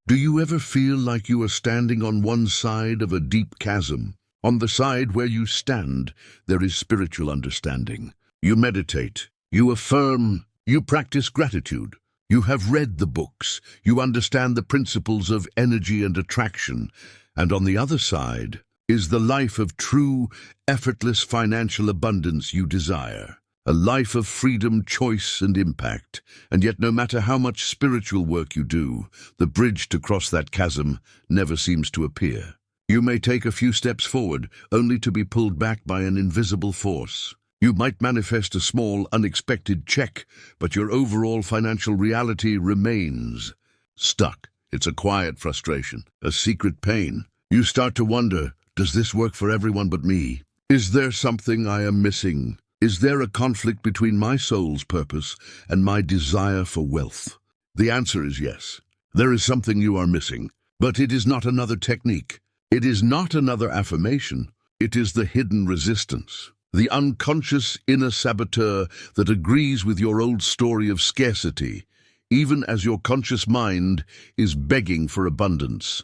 Do you ever feel like you are standing on one side of a deep chasm? On the side where you stand, there is spiritual understanding. You meditate, you affirm, you practice gratitude. You have read the books, you understand the principles of energy and attraction. And on the other side is the life of true, effortless financial abundance you desire. A life of freedom, choice, and impact. And yet no matter how much spiritual work you do, the bridge to cross that chasm never seems to appear. You may take a few steps forward, only to be pulled back by an invisible force. You might manifest a small, unexpected check, but your overall financial reality remains stuck. It's a quiet frustration, a secret pain. You start to wonder, does this work for everyone but me? Is there something I am missing? Is there a conflict between my soul's purpose and my desire for wealth? The answer is yes. There is something you are missing, but it is not another technique. It is not another affirmation. It is the hidden resistance, the unconscious inner saboteur that agrees with your old story of scarcity, even as your conscious mind is begging for abundance.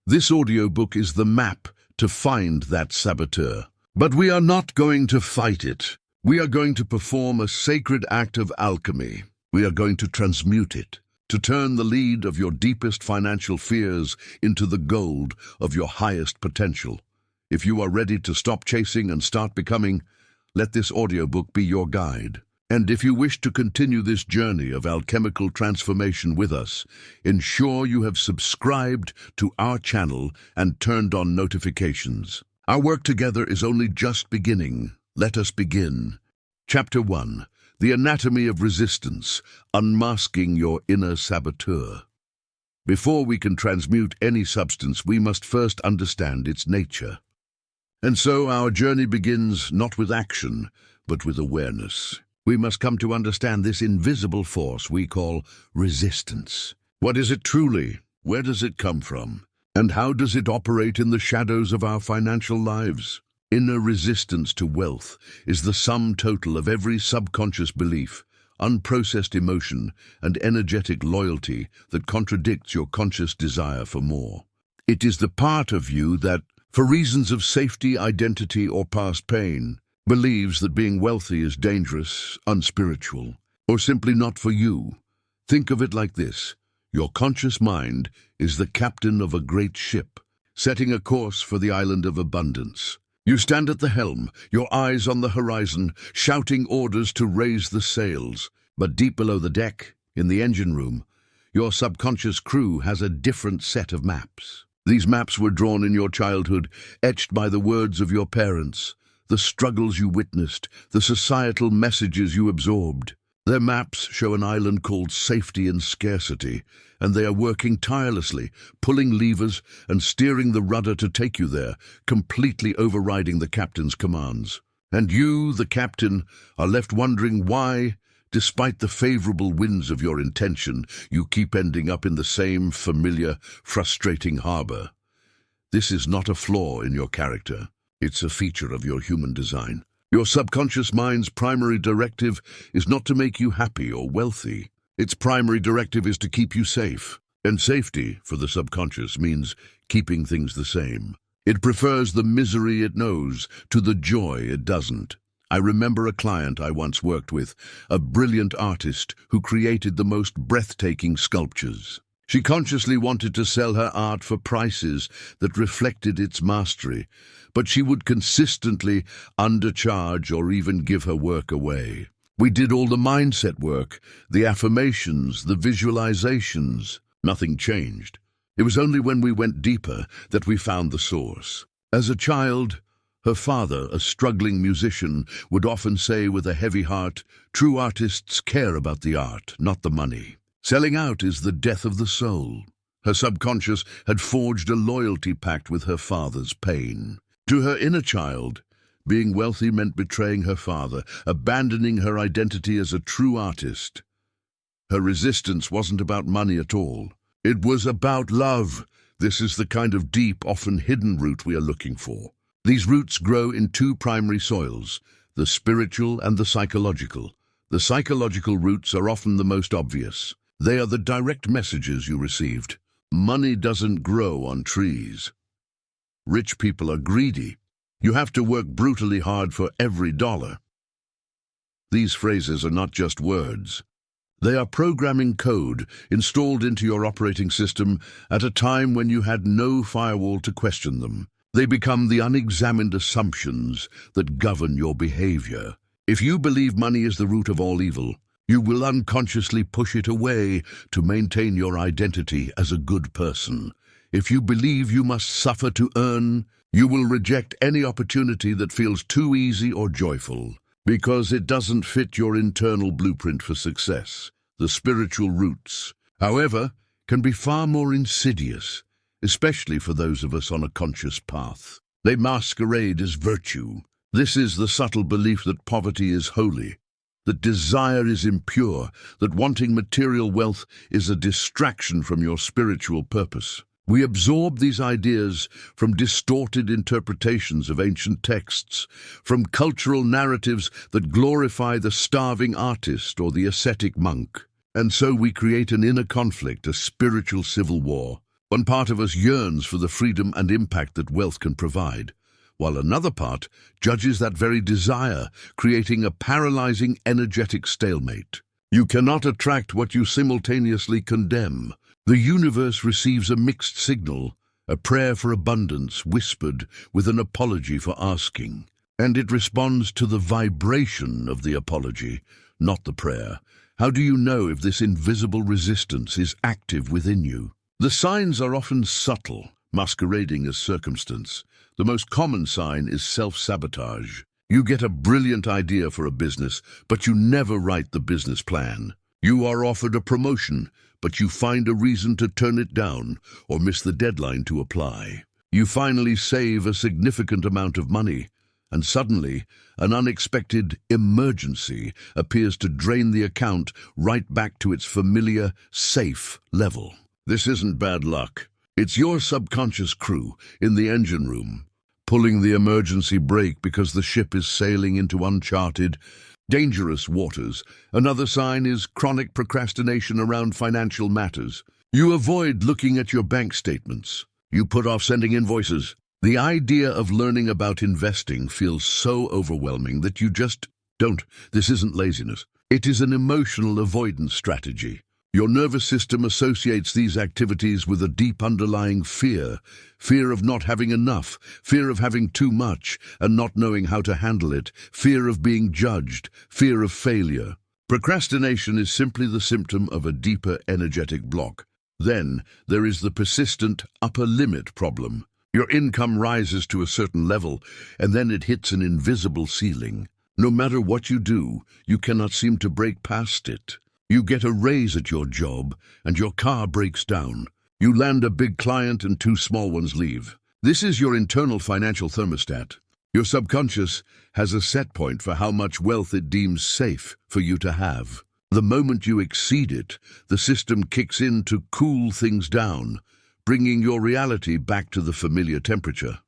This audiobook is the map to find that saboteur. But we are not going to fight it. We are going to perform a sacred act of alchemy. We are going to transmute it, to turn the lead of your deepest financial fears into the gold of your highest potential. If you are ready to stop chasing and start becoming, let this audiobook be your guide. And if you wish to continue this journey of alchemical transformation with us, ensure you have subscribed to our channel and turned on notifications. Our work together is only just beginning. Let us begin. Chapter 1. The Anatomy of Resistance, Unmasking Your Inner Saboteur. Before we can transmute any substance, we must first understand its nature. And so our journey begins not with action, but with awareness. We must come to understand this invisible force we call resistance. What is it truly? Where does it come from? And how does it operate in the shadows of our financial lives? Inner resistance to wealth is the sum total of every subconscious belief, unprocessed emotion, and energetic loyalty that contradicts your conscious desire for more. It is the part of you that, for reasons of safety, identity, or past pain, believes that being wealthy is dangerous, unspiritual, or simply not for you. Think of it like this. Your conscious mind is the captain of a great ship, setting a course for the island of abundance. You stand at the helm, your eyes on the horizon, shouting orders to raise the sails. But deep below the deck, in the engine room, your subconscious crew has a different set of maps. These maps were drawn in your childhood, etched by the words of your parents, the struggles you witnessed, the societal messages you absorbed. Their maps show an island called safety and scarcity, and they are working tirelessly, pulling levers and steering the rudder to take you there, completely overriding the captain's commands. And you, the captain, are left wondering why, despite the favorable winds of your intention, you keep ending up in the same familiar, frustrating harbor. This is not a flaw in your character. It's a feature of your human design. Your subconscious mind's primary directive is not to make you happy or wealthy. Its primary directive is to keep you safe. And safety, for the subconscious, means keeping things the same. It prefers the misery it knows to the joy it doesn't. I remember a client I once worked with, a brilliant artist who created the most breathtaking sculptures. She consciously wanted to sell her art for prices that reflected its mastery, but she would consistently undercharge or even give her work away. We did all the mindset work, the affirmations, the visualizations. Nothing changed. It was only when we went deeper that we found the source. As a child, her father, a struggling musician, would often say with a heavy heart, "True artists care about the art, not the money. Selling out is the death of the soul." Her subconscious had forged a loyalty pact with her father's pain. To her inner child, being wealthy meant betraying her father, abandoning her identity as a true artist. Her resistance wasn't about money at all. It was about love. This is the kind of deep, often hidden root we are looking for. These roots grow in two primary soils, the spiritual and the psychological. The psychological roots are often the most obvious. They are the direct messages you received. Money doesn't grow on trees. Rich people are greedy. You have to work brutally hard for every dollar. These phrases are not just words. They are programming code installed into your operating system at a time when you had no firewall to question them. They become the unexamined assumptions that govern your behavior. If you believe money is the root of all evil, you will unconsciously push it away to maintain your identity as a good person. If you believe you must suffer to earn, you will reject any opportunity that feels too easy or joyful, because it doesn't fit your internal blueprint for success. The spiritual roots, however, can be far more insidious, especially for those of us on a conscious path. They masquerade as virtue. This is the subtle belief that poverty is holy, that desire is impure, that wanting material wealth is a distraction from your spiritual purpose. We absorb these ideas from distorted interpretations of ancient texts, from cultural narratives that glorify the starving artist or the ascetic monk. And so we create an inner conflict, a spiritual civil war. One part of us yearns for the freedom and impact that wealth can provide, while another part judges that very desire, creating a paralyzing energetic stalemate. You cannot attract what you simultaneously condemn. The universe receives a mixed signal, a prayer for abundance whispered with an apology for asking, and it responds to the vibration of the apology, not the prayer. How do you know if this invisible resistance is active within you? The signs are often subtle, masquerading as circumstance. The most common sign is self-sabotage. You get a brilliant idea for a business, but you never write the business plan. You are offered a promotion, but you find a reason to turn it down or miss the deadline to apply. You finally save a significant amount of money, and suddenly an unexpected emergency appears to drain the account right back to its familiar, safe level. This isn't bad luck. It's your subconscious crew in the engine room, pulling the emergency brake because the ship is sailing into uncharted, dangerous waters. Another sign is chronic procrastination around financial matters. You avoid looking at your bank statements. You put off sending invoices. The idea of learning about investing feels so overwhelming that you just don't. This isn't laziness. It is an emotional avoidance strategy. Your nervous system associates these activities with a deep underlying fear. Fear of not having enough, fear of having too much and not knowing how to handle it, fear of being judged, fear of failure. Procrastination is simply the symptom of a deeper energetic block. Then there is the persistent upper limit problem. Your income rises to a certain level, and then it hits an invisible ceiling. No matter what you do, you cannot seem to break past it. You get a raise at your job, and your car breaks down. You land a big client and two small ones leave. This is your internal financial thermostat. Your subconscious has a set point for how much wealth it deems safe for you to have. The moment you exceed it, the system kicks in to cool things down, bringing your reality back to the familiar temperature.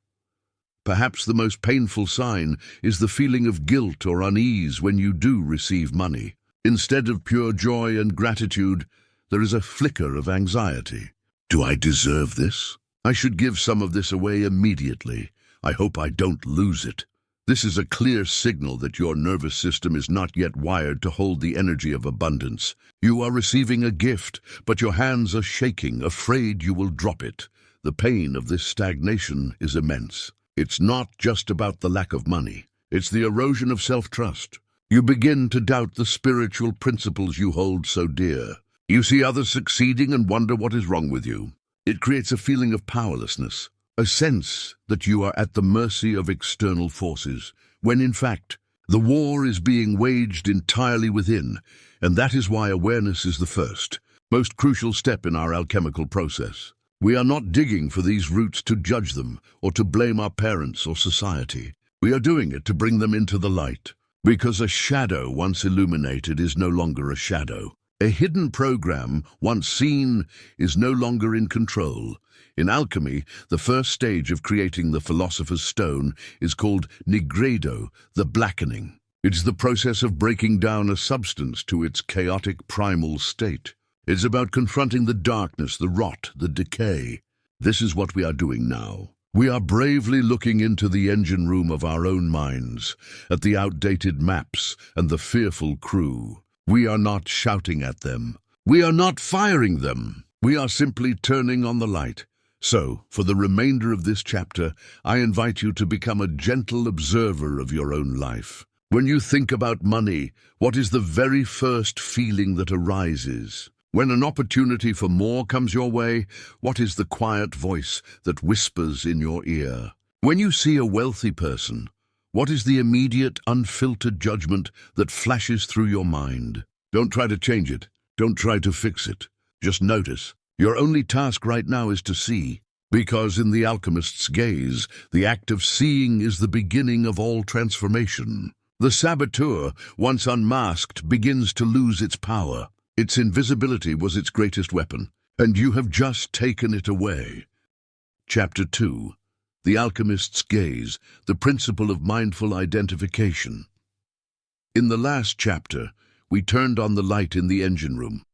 Perhaps the most painful sign is the feeling of guilt or unease when you do receive money. Instead of pure joy and gratitude, there is a flicker of anxiety. Do I deserve this? I should give some of this away immediately. I hope I don't lose it. This is a clear signal that your nervous system is not yet wired to hold the energy of abundance. You are receiving a gift, but your hands are shaking, afraid you will drop it. The pain of this stagnation is immense. It's not just about the lack of money. It's the erosion of self-trust. You begin to doubt the spiritual principles you hold so dear. You see others succeeding and wonder what is wrong with you. It creates a feeling of powerlessness, a sense that you are at the mercy of external forces, when in fact, the war is being waged entirely within, and that is why awareness is the first, most crucial step in our alchemical process. We are not digging for these roots to judge them or to blame our parents or society. We are doing it to bring them into the light. Because a shadow once illuminated is no longer a shadow. A hidden program once seen is no longer in control. In alchemy, the first stage of creating the philosopher's stone is called nigredo, the blackening. It is the process of breaking down a substance to its chaotic primal state. It's about confronting the darkness, the rot, the decay. This is what we are doing now. We are bravely looking into the engine room of our own minds, at the outdated maps and the fearful crew. We are not shouting at them. We are not firing them. We are simply turning on the light. So, for the remainder of this chapter, I invite you to become a gentle observer of your own life. When you think about money, what is the very first feeling that arises? When an opportunity for more comes your way, what is the quiet voice that whispers in your ear? When you see a wealthy person, what is the immediate, unfiltered judgment that flashes through your mind? Don't try to change it. Don't try to fix it. Just notice. Your only task right now is to see, because in the alchemist's gaze, the act of seeing is the beginning of all transformation. The saboteur, once unmasked, begins to lose its power. Its invisibility was its greatest weapon, and you have just taken it away. Chapter 2. The Alchemist's Gaze, the Principle of Mindful Identification. In the last chapter, we turned on the light in the engine room.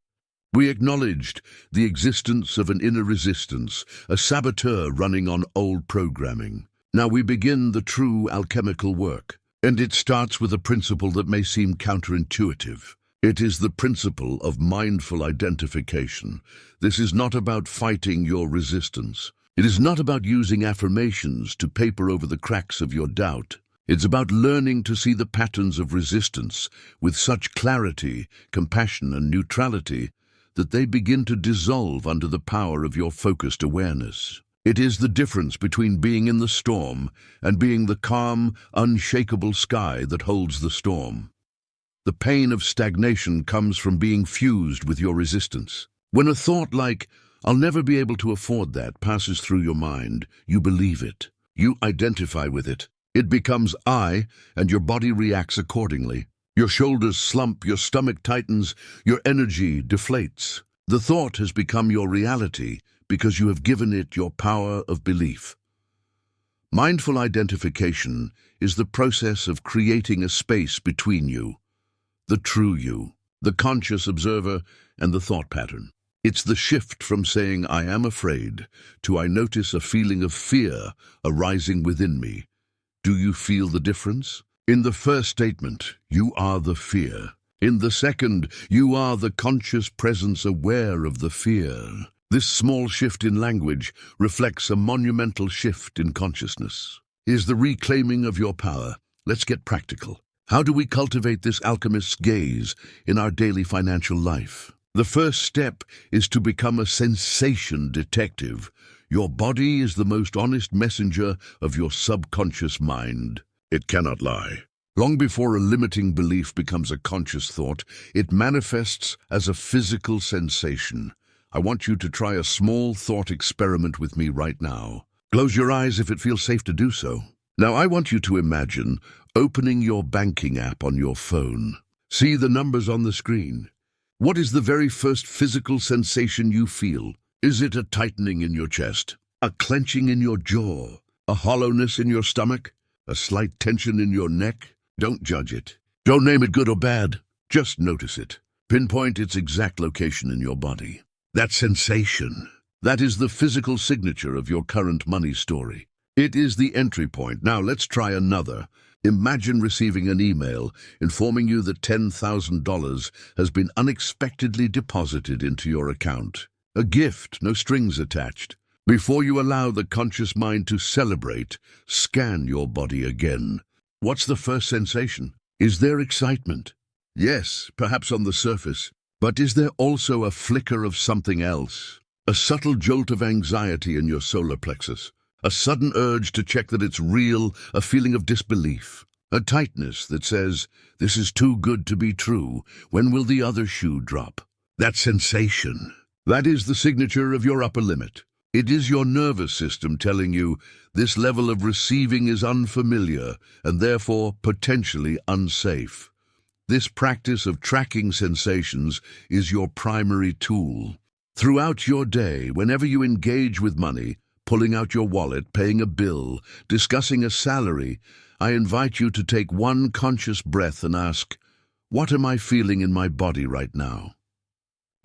We acknowledged the existence of an inner resistance, a saboteur running on old programming. Now we begin the true alchemical work, and it starts with a principle that may seem counterintuitive. It is the principle of mindful identification. This is not about fighting your resistance. It is not about using affirmations to paper over the cracks of your doubt. It's about learning to see the patterns of resistance with such clarity, compassion, and neutrality that they begin to dissolve under the power of your focused awareness. It is the difference between being in the storm and being the calm, unshakable sky that holds the storm. The pain of stagnation comes from being fused with your resistance. When a thought like, "I'll never be able to afford that," passes through your mind, you believe it. You identify with it. It becomes I, and your body reacts accordingly. Your shoulders slump, your stomach tightens, your energy deflates. The thought has become your reality because you have given it your power of belief. Mindful identification is the process of creating a space between you, the true you, the conscious observer, and the thought pattern. It's the shift from saying, "I am afraid," to "I notice a feeling of fear arising within me." Do you feel the difference? In the first statement, you are the fear. In the second, you are the conscious presence aware of the fear. This small shift in language reflects a monumental shift in consciousness. Is the reclaiming of your power. Let's get practical. How do we cultivate this alchemist's gaze in our daily financial life? The first step is to become a sensation detective. Your body is the most honest messenger of your subconscious mind. It cannot lie. Long before a limiting belief becomes a conscious thought, it manifests as a physical sensation. I want you to try a small thought experiment with me right now. Close your eyes if it feels safe to do so. Now I want you to imagine opening your banking app on your phone. See the numbers on the screen. What is the very first physical sensation you feel? Is it a tightening in your chest? A clenching in your jaw? A hollowness in your stomach? A slight tension in your neck? Don't judge it. Don't name it good or bad. Just notice it. Pinpoint its exact location in your body. That sensation, that is the physical signature of your current money story. It is the entry point. Now let's try another. Imagine receiving an email informing you that $10,000 has been unexpectedly deposited into your account. A gift, no strings attached. Before you allow the conscious mind to celebrate, scan your body again. What's the first sensation? Is there excitement? Yes, perhaps on the surface. But is there also a flicker of something else? A subtle jolt of anxiety in your solar plexus? A sudden urge to check that it's real, a feeling of disbelief? A tightness that says, "This is too good to be true. When will the other shoe drop?" That sensation, that is the signature of your upper limit. It is your nervous system telling you this level of receiving is unfamiliar and therefore potentially unsafe. This practice of tracking sensations is your primary tool. Throughout your day, whenever you engage with money, pulling out your wallet, paying a bill, discussing a salary, I invite you to take one conscious breath and ask, "What am I feeling in my body right now?"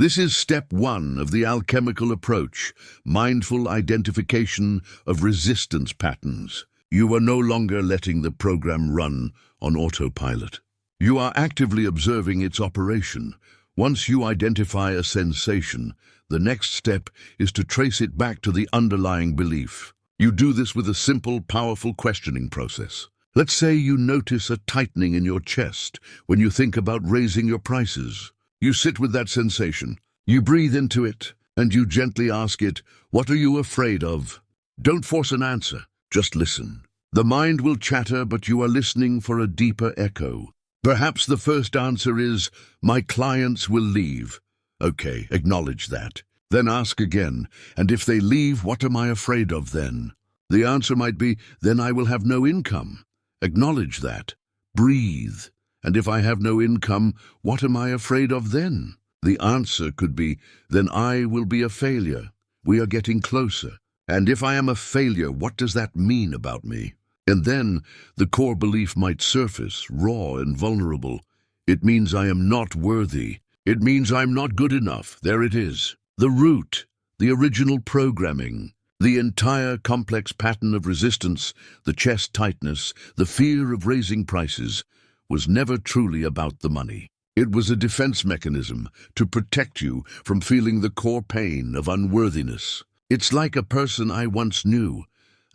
This is step 1 of the alchemical approach, mindful identification of resistance patterns. You are no longer letting the program run on autopilot. You are actively observing its operation. Once you identify a sensation, the next step is to trace it back to the underlying belief. You do this with a simple, powerful questioning process. Let's say you notice a tightening in your chest when you think about raising your prices. You sit with that sensation, you breathe into it, and you gently ask it, "What are you afraid of?" Don't force an answer, just listen. The mind will chatter, but you are listening for a deeper echo. Perhaps the first answer is, "My clients will leave." Okay, acknowledge that. Then ask again, "And if they leave, what am I afraid of then?" The answer might be, "Then I will have no income." Acknowledge that. Breathe. "And if I have no income, what am I afraid of then?" The answer could be, "Then I will be a failure." We are getting closer. And if I am a failure, what does that mean about me? And then the core belief might surface, raw and vulnerable. It means I am not worthy. It means I'm not good enough. There it is. The root, the original programming. The entire complex pattern of resistance, the chest tightness, the fear of raising prices, was never truly about the money. It was a defense mechanism to protect you from feeling the core pain of unworthiness. It's like a person I once knew,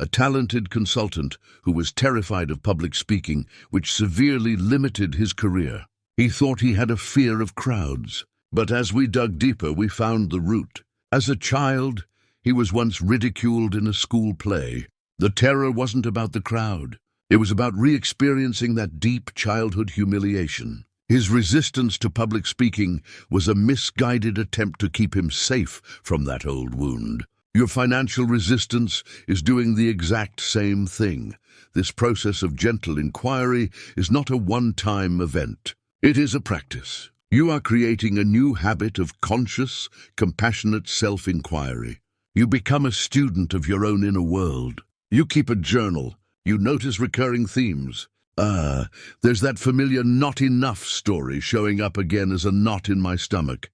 a talented consultant who was terrified of public speaking, which severely limited his career. He thought he had a fear of crowds, but as we dug deeper, we found the root. As a child, he was once ridiculed in a school play. The terror wasn't about the crowd. It was about re-experiencing that deep childhood humiliation. His resistance to public speaking was a misguided attempt to keep him safe from that old wound. Your financial resistance is doing the exact same thing. This process of gentle inquiry is not a one-time event. It is a practice. You are creating a new habit of conscious, compassionate self-inquiry. You become a student of your own inner world. You keep a journal. You notice recurring themes. There's that familiar "not enough" story showing up again as a knot in my stomach.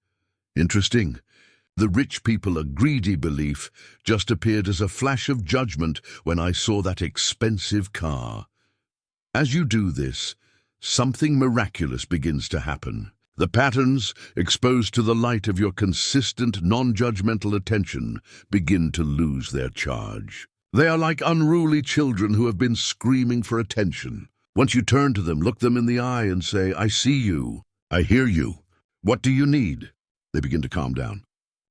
Interesting. The rich people are greedy belief just appeared as a flash of judgment when I saw that expensive car. As you do this, something miraculous begins to happen. The patterns, exposed to the light of your consistent, non-judgmental attention, begin to lose their charge. They are like unruly children who have been screaming for attention. Once you turn to them, look them in the eye and say, "I see you. I hear you. What do you need?" They begin to calm down.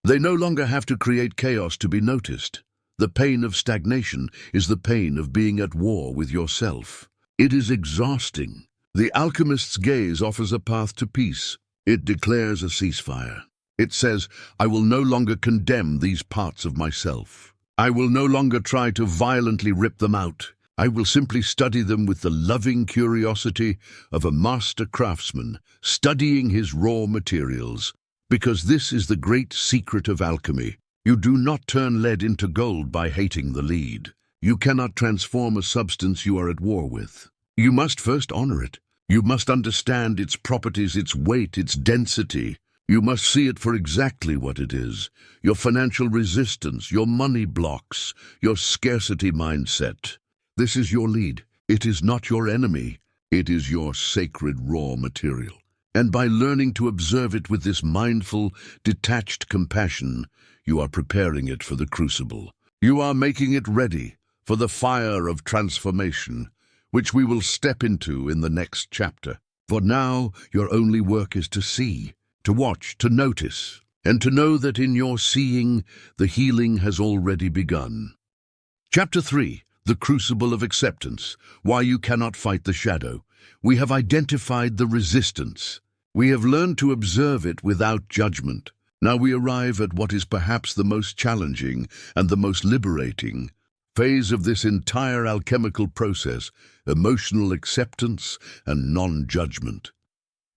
They no longer have to create chaos to be noticed. The pain of stagnation is the pain of being at war with yourself. It is exhausting. The alchemist's gaze offers a path to peace. It declares a ceasefire. It says, "I will no longer condemn these parts of myself. I will no longer try to violently rip them out. I will simply study them with the loving curiosity of a master craftsman studying his raw materials. Because this is the great secret of alchemy. You do not turn lead into gold by hating the lead. You cannot transform a substance you are at war with. You must first honor it. You must understand its properties, its weight, its density. You must see it for exactly what it is. Your financial resistance, your money blocks, your scarcity mindset. This is your lead. It is not your enemy. It is your sacred raw material. And by learning to observe it with this mindful, detached compassion, you are preparing it for the crucible. You are making it ready for the fire of transformation, which we will step into in the next chapter. For now, your only work is to see, to watch, to notice, and to know that in your seeing, the healing has already begun. Chapter 3. The Crucible of Acceptance. Why you cannot fight the shadow. We have identified the resistance. We have learned to observe it without judgment. Now we arrive at what is perhaps the most challenging and the most liberating phase of this entire alchemical process: emotional acceptance and non-judgment.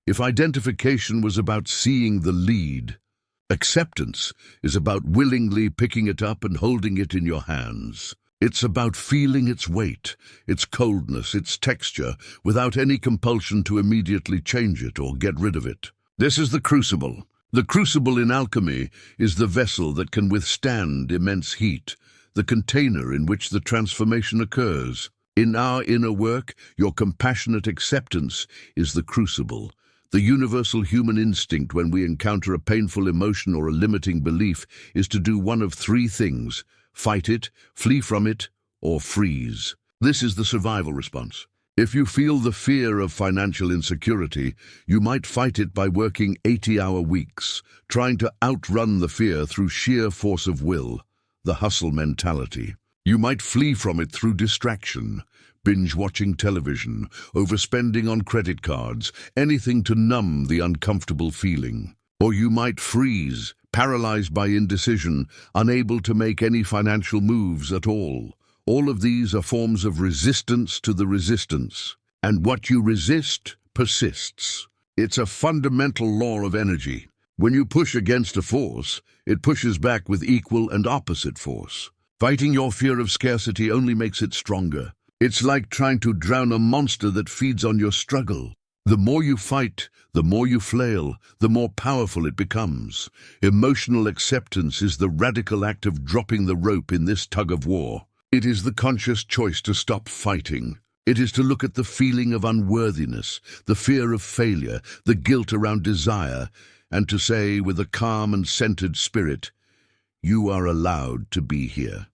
If identification was about seeing the lead, acceptance is about willingly picking it up and holding it in your hands. It's about feeling its weight, its coldness, its texture, without any compulsion to immediately change it or get rid of it. This is the crucible, The crucible in alchemy is the vessel that can withstand immense heat, the container in which the transformation occurs. In our inner work, your compassionate acceptance is the crucible. The universal human instinct when we encounter a painful emotion or a limiting belief is to do one of three things: fight it, flee from it, or freeze. This is the survival response. If you feel the fear of financial insecurity, you might fight it by working 80-hour weeks, trying to outrun the fear through sheer force of will, the hustle mentality. You might flee from it through distraction, binge-watching television, overspending on credit cards, anything to numb the uncomfortable feeling. Or you might freeze, paralyzed by indecision, unable to make any financial moves at all. All of these are forms of resistance to the resistance. And what you resist persists. It's a fundamental law of energy. When you push against a force, it pushes back with equal and opposite force. Fighting your fear of scarcity only makes it stronger. It's like trying to drown a monster that feeds on your struggle. The more you fight, the more you flail, the more powerful it becomes. Emotional acceptance is the radical act of dropping the rope in this tug-of-war. It is the conscious choice to stop fighting. It is to look at the feeling of unworthiness, the fear of failure, the guilt around desire, and to say with a calm and centered spirit, "You are allowed to be here."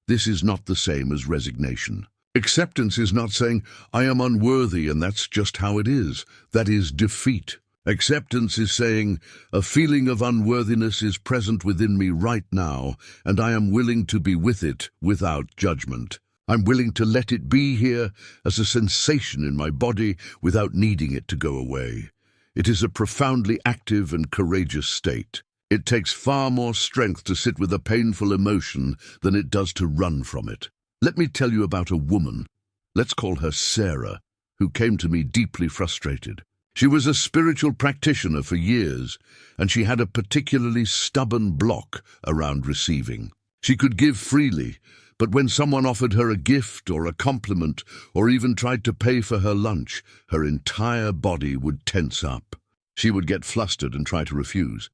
This is not the same as resignation. Acceptance is not saying, "I am unworthy and that's just how it is." That is defeat. Acceptance is saying, "A feeling of unworthiness is present within me right now, and I am willing to be with it without judgment. I'm willing to let it be here as a sensation in my body without needing it to go away." It is a profoundly active and courageous state. It takes far more strength to sit with a painful emotion than it does to run from it. Let me tell you about a woman, let's call her Sarah, who came to me deeply frustrated. She was a spiritual practitioner for years, and she had a particularly stubborn block around receiving. She could give freely, but when someone offered her a gift or a compliment or even tried to pay for her lunch, her entire body would tense up. She would get flustered and try to refuse.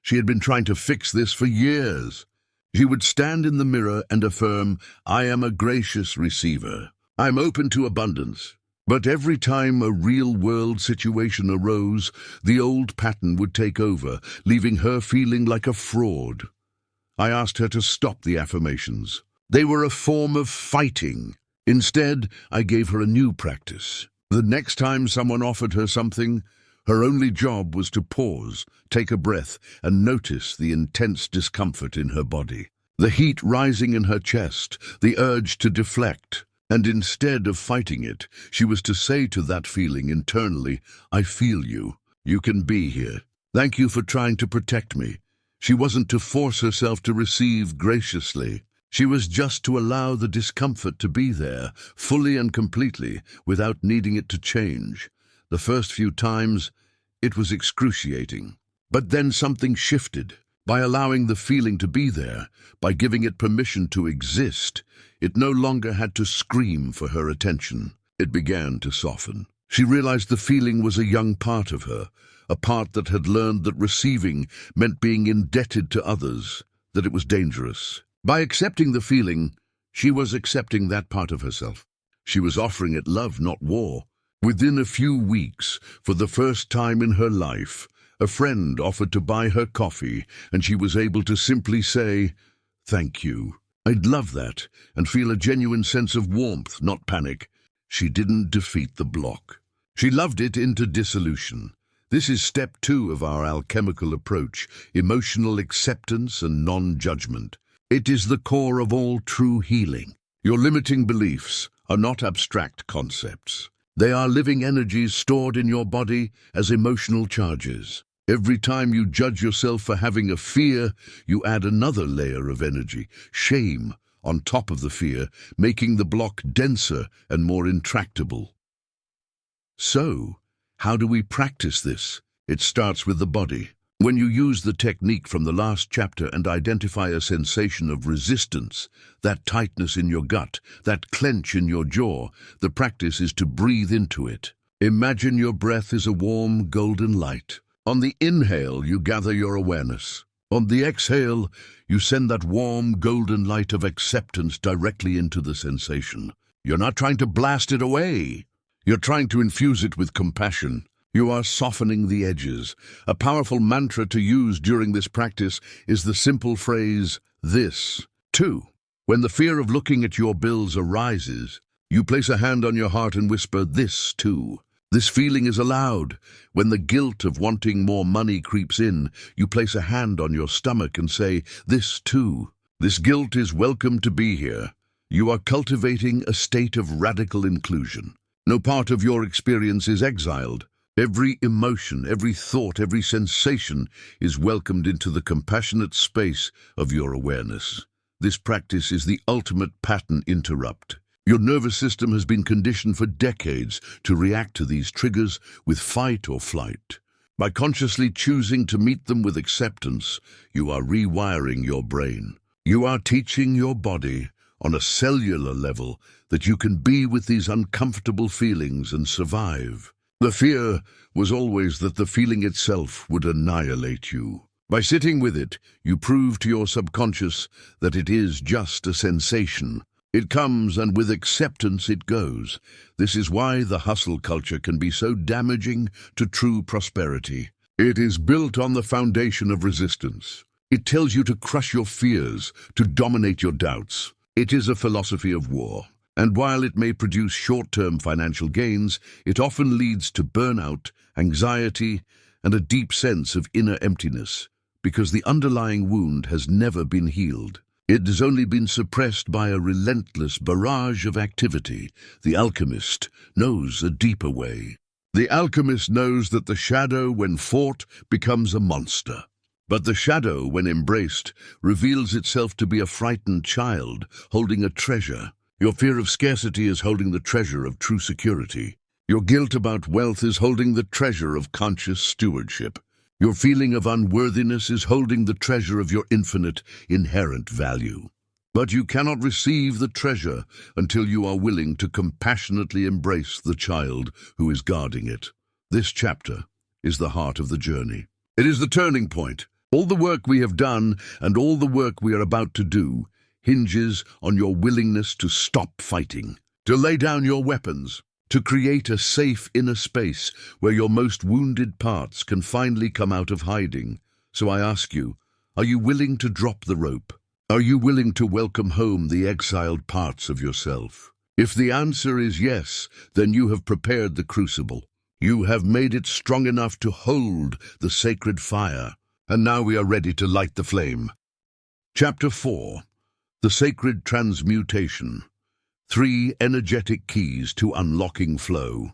She had been trying to fix this for years. She would stand in the mirror and affirm, "I am a gracious receiver. I'm open to abundance." But every time a real-world situation arose, the old pattern would take over, leaving her feeling like a fraud. I asked her to stop the affirmations. They were a form of fighting. Instead, I gave her a new practice. The next time someone offered her something, her only job was to pause, take a breath, and notice the intense discomfort in her body. The heat rising in her chest, the urge to deflect. And instead of fighting it, she was to say to that feeling internally, "I feel you. You can be here. Thank you for trying to protect me." She wasn't to force herself to receive graciously. She was just to allow the discomfort to be there, fully and completely, without needing it to change. The first few times, it was excruciating. But then something shifted. By allowing the feeling to be there, by giving it permission to exist, it no longer had to scream for her attention. It began to soften. She realized the feeling was a young part of her, a part that had learned that receiving meant being indebted to others, that it was dangerous. By accepting the feeling, she was accepting that part of herself. She was offering it love, not war. Within a few weeks, for the first time in her life, a friend offered to buy her coffee, and she was able to simply say, "Thank you." I'd love that, and feel a genuine sense of warmth, not panic. She didn't defeat the block. She loved it into dissolution. This is step 2 of our alchemical approach, emotional acceptance and non-judgment. It is the core of all true healing. Your limiting beliefs are not abstract concepts. They are living energies stored in your body as emotional charges. Every time you judge yourself for having a fear, you add another layer of energy, shame, on top of the fear, making the block denser and more intractable. So, how do we practice this? It starts with the body. When you use the technique from the last chapter and identify a sensation of resistance, that tightness in your gut, that clench in your jaw, the practice is to breathe into it. Imagine your breath is a warm, golden light. On the inhale, you gather your awareness. On the exhale, you send that warm, golden light of acceptance directly into the sensation. You're not trying to blast it away. You're trying to infuse it with compassion. You are softening the edges. A powerful mantra to use during this practice is the simple phrase, this, too. When the fear of looking at your bills arises, you place a hand on your heart and whisper, this, too. This feeling is allowed. When the guilt of wanting more money creeps in, you place a hand on your stomach and say, this, too. This guilt is welcome to be here. You are cultivating a state of radical inclusion. No part of your experience is exiled. Every emotion, every thought, every sensation is welcomed into the compassionate space of your awareness. This practice is the ultimate pattern interrupt. Your nervous system has been conditioned for decades to react to these triggers with fight or flight. By consciously choosing to meet them with acceptance, you are rewiring your brain. You are teaching your body on a cellular level that you can be with these uncomfortable feelings and survive. The fear was always that the feeling itself would annihilate you. By sitting with it, you prove to your subconscious that it is just a sensation. It comes, and with acceptance it goes. This is why the hustle culture can be so damaging to true prosperity. It is built on the foundation of resistance. It tells you to crush your fears, to dominate your doubts. It is a philosophy of war. And while it may produce short-term financial gains, it often leads to burnout, anxiety, and a deep sense of inner emptiness, because the underlying wound has never been healed. It has only been suppressed by a relentless barrage of activity. The alchemist knows a deeper way. The alchemist knows that the shadow, when fought, becomes a monster. But the shadow, when embraced, reveals itself to be a frightened child holding a treasure. Your fear of scarcity is holding the treasure of true security. Your guilt about wealth is holding the treasure of conscious stewardship. Your feeling of unworthiness is holding the treasure of your infinite, inherent value. But you cannot receive the treasure until you are willing to compassionately embrace the child who is guarding it. This chapter is the heart of the journey. It is the turning point. All the work we have done and all the work we are about to do hinges on your willingness to stop fighting, to lay down your weapons, to create a safe inner space where your most wounded parts can finally come out of hiding. So I ask you, are you willing to drop the rope? Are you willing to welcome home the exiled parts of yourself? If the answer is yes, then you have prepared the crucible. You have made it strong enough to hold the sacred fire, and now we are ready to light the flame. Chapter 4. The Sacred Transmutation. 3 energetic keys to unlocking flow.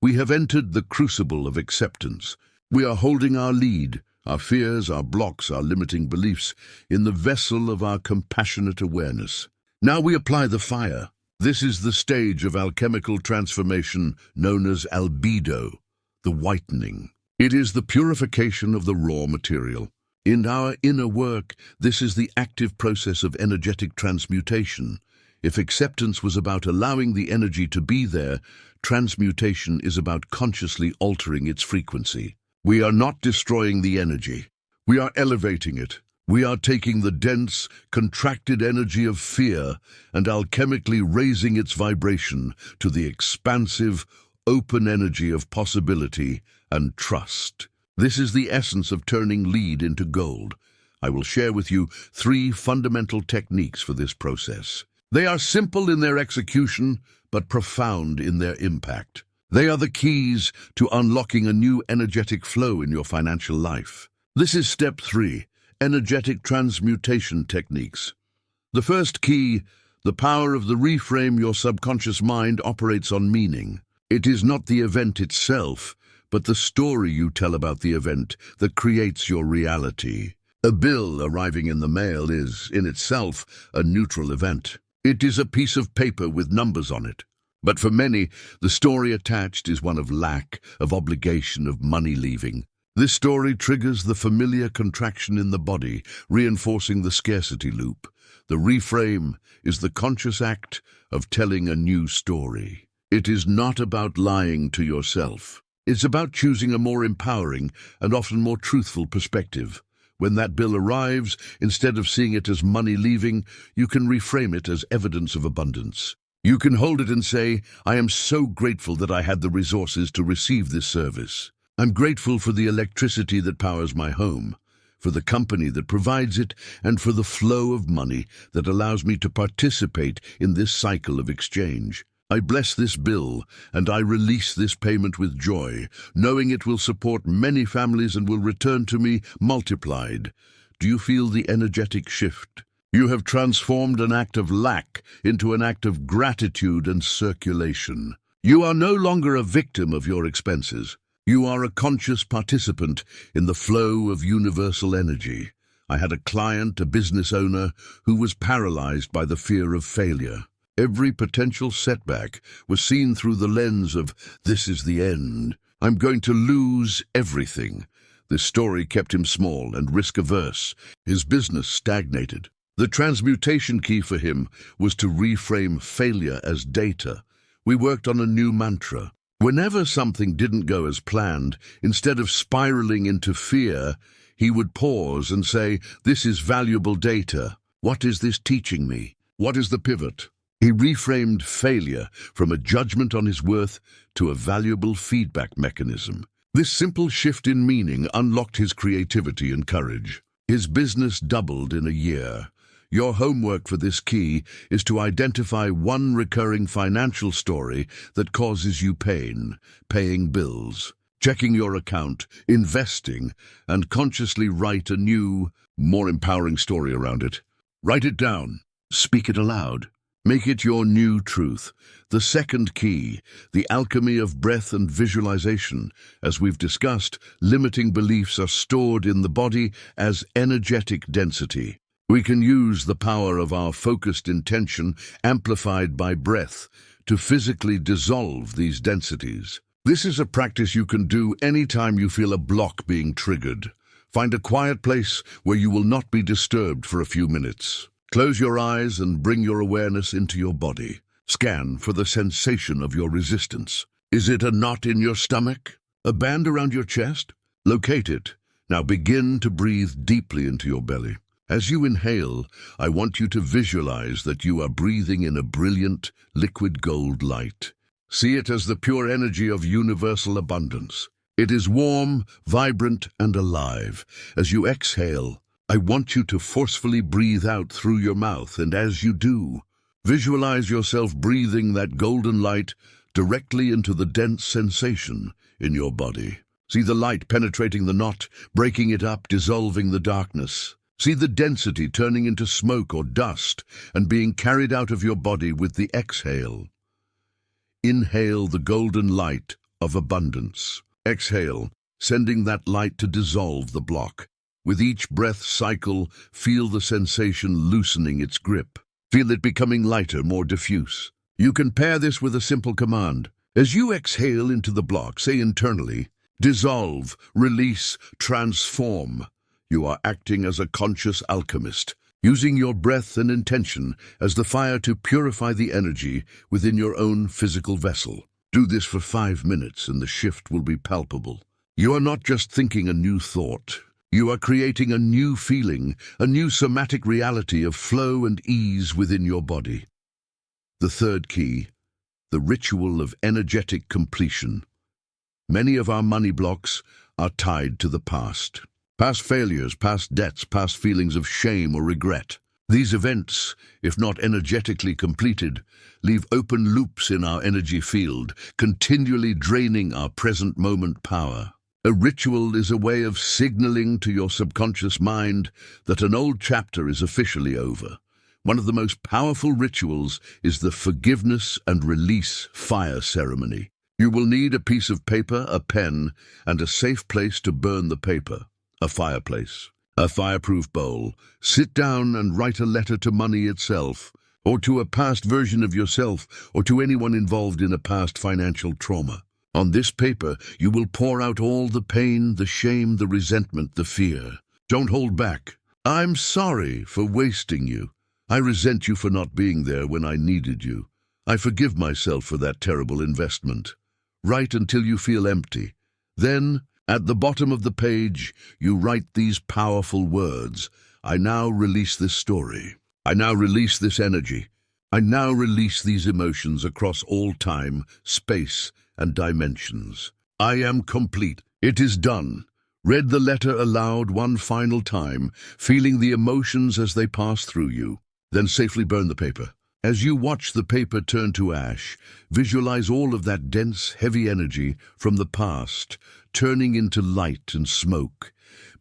We have entered the crucible of acceptance. We are holding our lead, our fears, our blocks, our limiting beliefs, in the vessel of our compassionate awareness. Now we apply the fire. This is the stage of alchemical transformation known as albedo, the whitening. It is the purification of the raw material. In our inner work, this is the active process of energetic transmutation. If acceptance was about allowing the energy to be there, transmutation is about consciously altering its frequency. We are not destroying the energy. We are elevating it. We are taking the dense, contracted energy of fear and alchemically raising its vibration to the expansive, open energy of possibility and trust. This is the essence of turning lead into gold. I will share with you 3 fundamental techniques for this process. They are simple in their execution, but profound in their impact. They are the keys to unlocking a new energetic flow in your financial life. This is step 3, energetic transmutation techniques. The first key, the power of the reframe. Your subconscious mind operates on meaning. It is not the event itself, but the story you tell about the event that creates your reality. A bill arriving in the mail is, in itself, a neutral event. It is a piece of paper with numbers on it. But for many, the story attached is one of lack, of obligation, of money leaving. This story triggers the familiar contraction in the body, reinforcing the scarcity loop. The reframe is the conscious act of telling a new story. It is not about lying to yourself. It's about choosing a more empowering and often more truthful perspective. When that bill arrives, instead of seeing it as money leaving, you can reframe it as evidence of abundance. You can hold it and say, I am so grateful that I had the resources to receive this service. I'm grateful for the electricity that powers my home, for the company that provides it, and for the flow of money that allows me to participate in this cycle of exchange. I bless this bill, and I release this payment with joy, knowing it will support many families and will return to me multiplied. Do you feel the energetic shift? You have transformed an act of lack into an act of gratitude and circulation. You are no longer a victim of your expenses. You are a conscious participant in the flow of universal energy. I had a client, a business owner, who was paralyzed by the fear of failure. Every potential setback was seen through the lens of, this is the end. I'm going to lose everything. This story kept him small and risk-averse. His business stagnated. The transmutation key for him was to reframe failure as data. We worked on a new mantra. Whenever something didn't go as planned, instead of spiraling into fear, he would pause and say, this is valuable data. What is this teaching me? What is the pivot? He reframed failure from a judgment on his worth to a valuable feedback mechanism. This simple shift in meaning unlocked his creativity and courage. His business doubled in a year. Your homework for this key is to identify one recurring financial story that causes you pain, paying bills, checking your account, investing, and consciously write a new, more empowering story around it. Write it down. Speak it aloud. Make it your new truth. The second key, the alchemy of breath and visualization. As we've discussed, limiting beliefs are stored in the body as energetic density. We can use the power of our focused intention, amplified by breath, to physically dissolve these densities. This is a practice you can do anytime you feel a block being triggered. Find a quiet place where you will not be disturbed for a few minutes. Close your eyes and bring your awareness into your body. Scan for the sensation of your resistance. Is it a knot in your stomach? A band around your chest? Locate it. Now begin to breathe deeply into your belly. As you inhale, I want you to visualize that you are breathing in a brilliant, liquid gold light. See it as the pure energy of universal abundance. It is warm, vibrant, and alive. As you exhale, I want you to forcefully breathe out through your mouth, and as you do, visualize yourself breathing that golden light directly into the dense sensation in your body. See the light penetrating the knot, breaking it up, dissolving the darkness. See the density turning into smoke or dust and being carried out of your body with the exhale. Inhale the golden light of abundance. Exhale, sending that light to dissolve the block. With each breath cycle, feel the sensation loosening its grip. Feel it becoming lighter, more diffuse. You can pair this with a simple command. As you exhale into the block, say internally, dissolve, release, transform. You are acting as a conscious alchemist, using your breath and intention as the fire to purify the energy within your own physical vessel. Do this for 5 minutes and the shift will be palpable. You are not just thinking a new thought. You are creating a new feeling, a new somatic reality of flow and ease within your body. The third key, the ritual of energetic completion. Many of our money blocks are tied to the past. Past failures, past debts, past feelings of shame or regret. These events, if not energetically completed, leave open loops in our energy field, continually draining our present moment power. A ritual is a way of signaling to your subconscious mind that an old chapter is officially over. One of the most powerful rituals is the forgiveness and release fire ceremony. You will need a piece of paper, a pen, and a safe place to burn the paper. A fireplace, a fireproof bowl. Sit down and write a letter to money itself, or to a past version of yourself, or to anyone involved in a past financial trauma. On this paper, you will pour out all the pain, the shame, the resentment, the fear. Don't hold back. I'm sorry for wasting you. I resent you for not being there when I needed you. I forgive myself for that terrible investment. Write until you feel empty. Then, at the bottom of the page, you write these powerful words: I now release this story. I now release this energy. I now release these emotions across all time, space, and dimensions. I am complete. It is done. Read the letter aloud one final time, feeling the emotions as they pass through you. Then safely burn the paper. As you watch the paper turn to ash, visualize all of that dense, heavy energy from the past turning into light and smoke,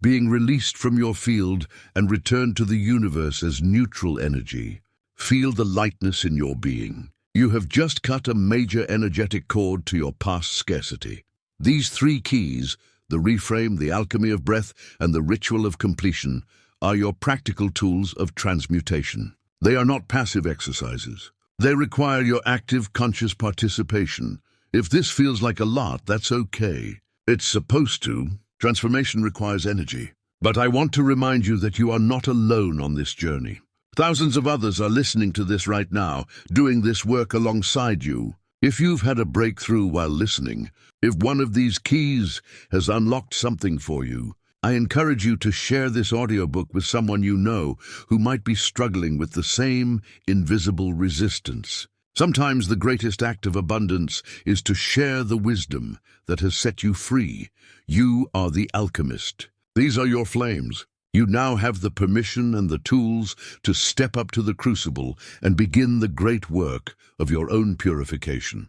being released from your field and returned to the universe as neutral energy. Feel the lightness in your being. You have just cut a major energetic cord to your past scarcity. These three keys, the reframe, the alchemy of breath, and the ritual of completion, are your practical tools of transmutation. They are not passive exercises. They require your active, conscious participation. If this feels like a lot, that's okay. It's supposed to. Transformation requires energy. But I want to remind you that you are not alone on this journey. Thousands of others are listening to this right now, doing this work alongside you. If you've had a breakthrough while listening, if one of these keys has unlocked something for you, I encourage you to share this audiobook with someone you know who might be struggling with the same invisible resistance. Sometimes the greatest act of abundance is to share the wisdom that has set you free. You are the alchemist. These are your flames. You now have the permission and the tools to step up to the crucible and begin the great work of your own purification.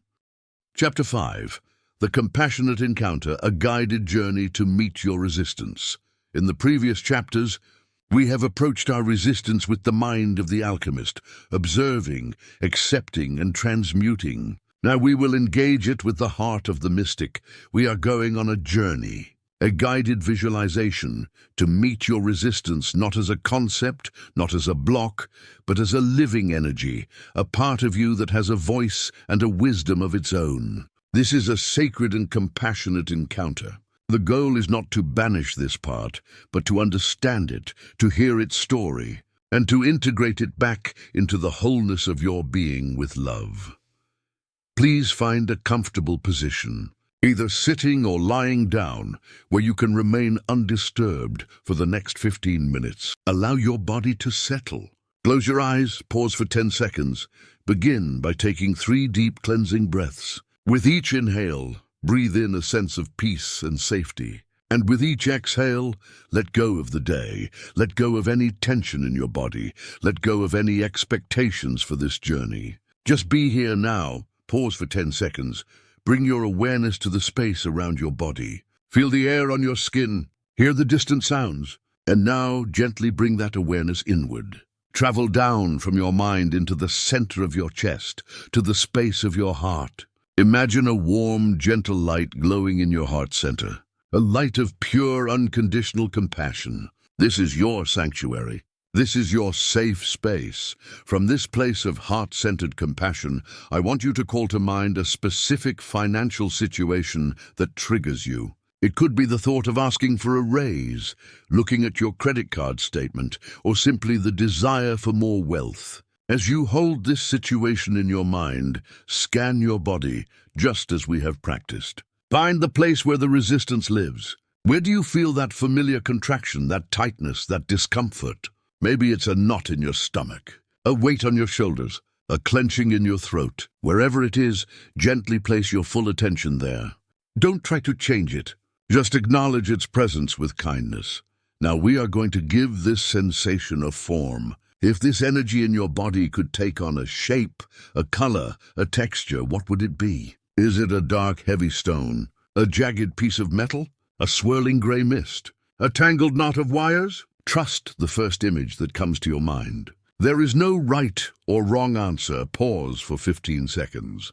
Chapter 5. The Compassionate Encounter, a Guided Journey to Meet Your Resistance. In the previous chapters, we have approached our resistance with the mind of the alchemist, observing, accepting, and transmuting. Now we will engage it with the heart of the mystic. We are going on a journey, a guided visualization to meet your resistance, not as a concept, not as a block, but as a living energy, a part of you that has a voice and a wisdom of its own. This is a sacred and compassionate encounter. The goal is not to banish this part, but to understand it, to hear its story, and to integrate it back into the wholeness of your being with love. Please find a comfortable position, either sitting or lying down, where you can remain undisturbed for the next 15 minutes. Allow your body to settle. Close your eyes, pause for 10 seconds. Begin by taking 3 deep cleansing breaths. With each inhale, breathe in a sense of peace and safety. And with each exhale, let go of the day. Let go of any tension in your body. Let go of any expectations for this journey. Just be here now. Pause for 10 seconds. Bring your awareness to the space around your body. Feel the air on your skin. Hear the distant sounds. And now, gently bring that awareness inward. Travel down from your mind into the center of your chest, to the space of your heart. Imagine a warm, gentle light glowing in your heart center, a light of pure, unconditional compassion. This is your sanctuary. This is your safe space. From this place of heart-centered compassion, I want you to call to mind a specific financial situation that triggers you. It could be the thought of asking for a raise, looking at your credit card statement, or simply the desire for more wealth. As you hold this situation in your mind, scan your body, just as we have practiced. Find the place where the resistance lives. Where do you feel that familiar contraction, that tightness, that discomfort? Maybe it's a knot in your stomach, a weight on your shoulders, a clenching in your throat. Wherever it is, gently place your full attention there. Don't try to change it. Just acknowledge its presence with kindness. Now we are going to give this sensation a form. If this energy in your body could take on a shape, a color, a texture, what would it be? Is it a dark, heavy stone? A jagged piece of metal? A swirling gray mist? A tangled knot of wires? Trust the first image that comes to your mind. There is no right or wrong answer. Pause for 15 seconds.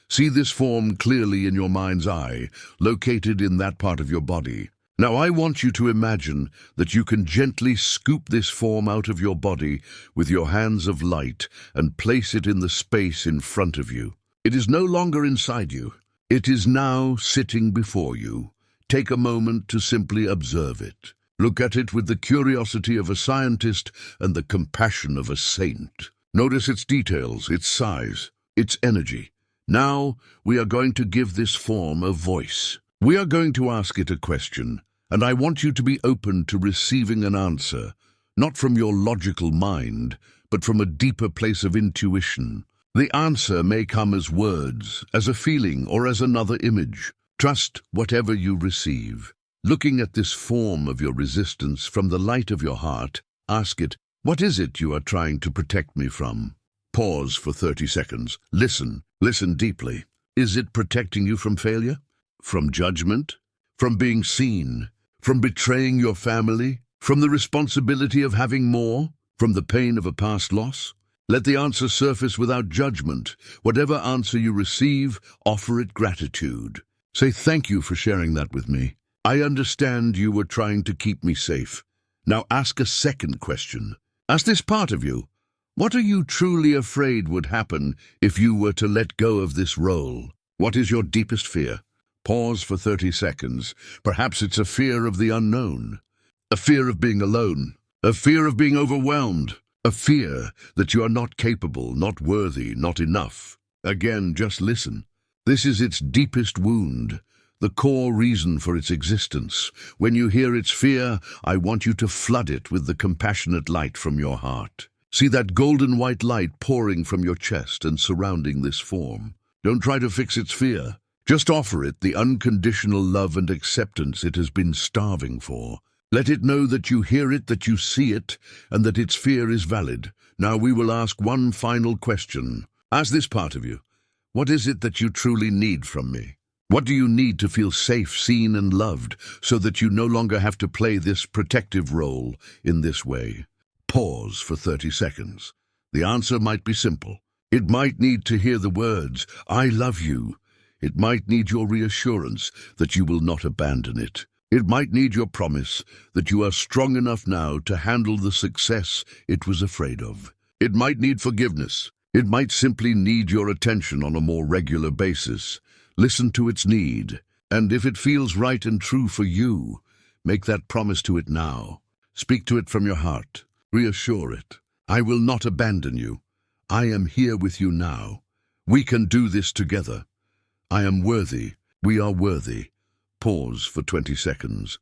See this form clearly in your mind's eye, located in that part of your body. Now I want you to imagine that you can gently scoop this form out of your body with your hands of light and place it in the space in front of you. It is no longer inside you. It is now sitting before you. Take a moment to simply observe it. Look at it with the curiosity of a scientist and the compassion of a saint. Notice its details, its size, its energy. Now we are going to give this form a voice. We are going to ask it a question, and I want you to be open to receiving an answer, not from your logical mind, but from a deeper place of intuition. The answer may come as words, as a feeling, or as another image. Trust whatever you receive. Looking at this form of your resistance from the light of your heart, ask it, what is it you are trying to protect me from? Pause for 30 seconds. Listen deeply. Is it protecting you from failure? From judgment? From being seen? From betraying your family? From the responsibility of having more? From the pain of a past loss? Let the answer surface without judgment. Whatever answer you receive, offer it gratitude. Say thank you for sharing that with me. I understand you were trying to keep me safe. Now ask a second question. Ask this part of you. What are you truly afraid would happen if you were to let go of this role? What is your deepest fear? Pause for 30 seconds. Perhaps it's a fear of the unknown, a fear of being alone, a fear of being overwhelmed, a fear that you are not capable, not worthy, not enough. Again, just listen. This is its deepest wound, the core reason for its existence. When you hear its fear, I want you to flood it with the compassionate light from your heart. See that golden white light pouring from your chest and surrounding this form. Don't try to fix its fear. Just offer it the unconditional love and acceptance it has been starving for. Let it know that you hear it, that you see it, and that its fear is valid. Now we will ask one final question. Ask this part of you. What is it that you truly need from me? What do you need to feel safe, seen, and loved, so that you no longer have to play this protective role in this way? Pause for 30 seconds. The answer might be simple. It might need to hear the words, I love you. It might need your reassurance that you will not abandon it. It might need your promise that you are strong enough now to handle the success it was afraid of. It might need forgiveness. It might simply need your attention on a more regular basis. Listen to its need, and if it feels right and true for you, make that promise to it now. Speak to it from your heart. Reassure it. I will not abandon you. I am here with you now. We can do this together. I am worthy. We are worthy. Pause for 20 seconds.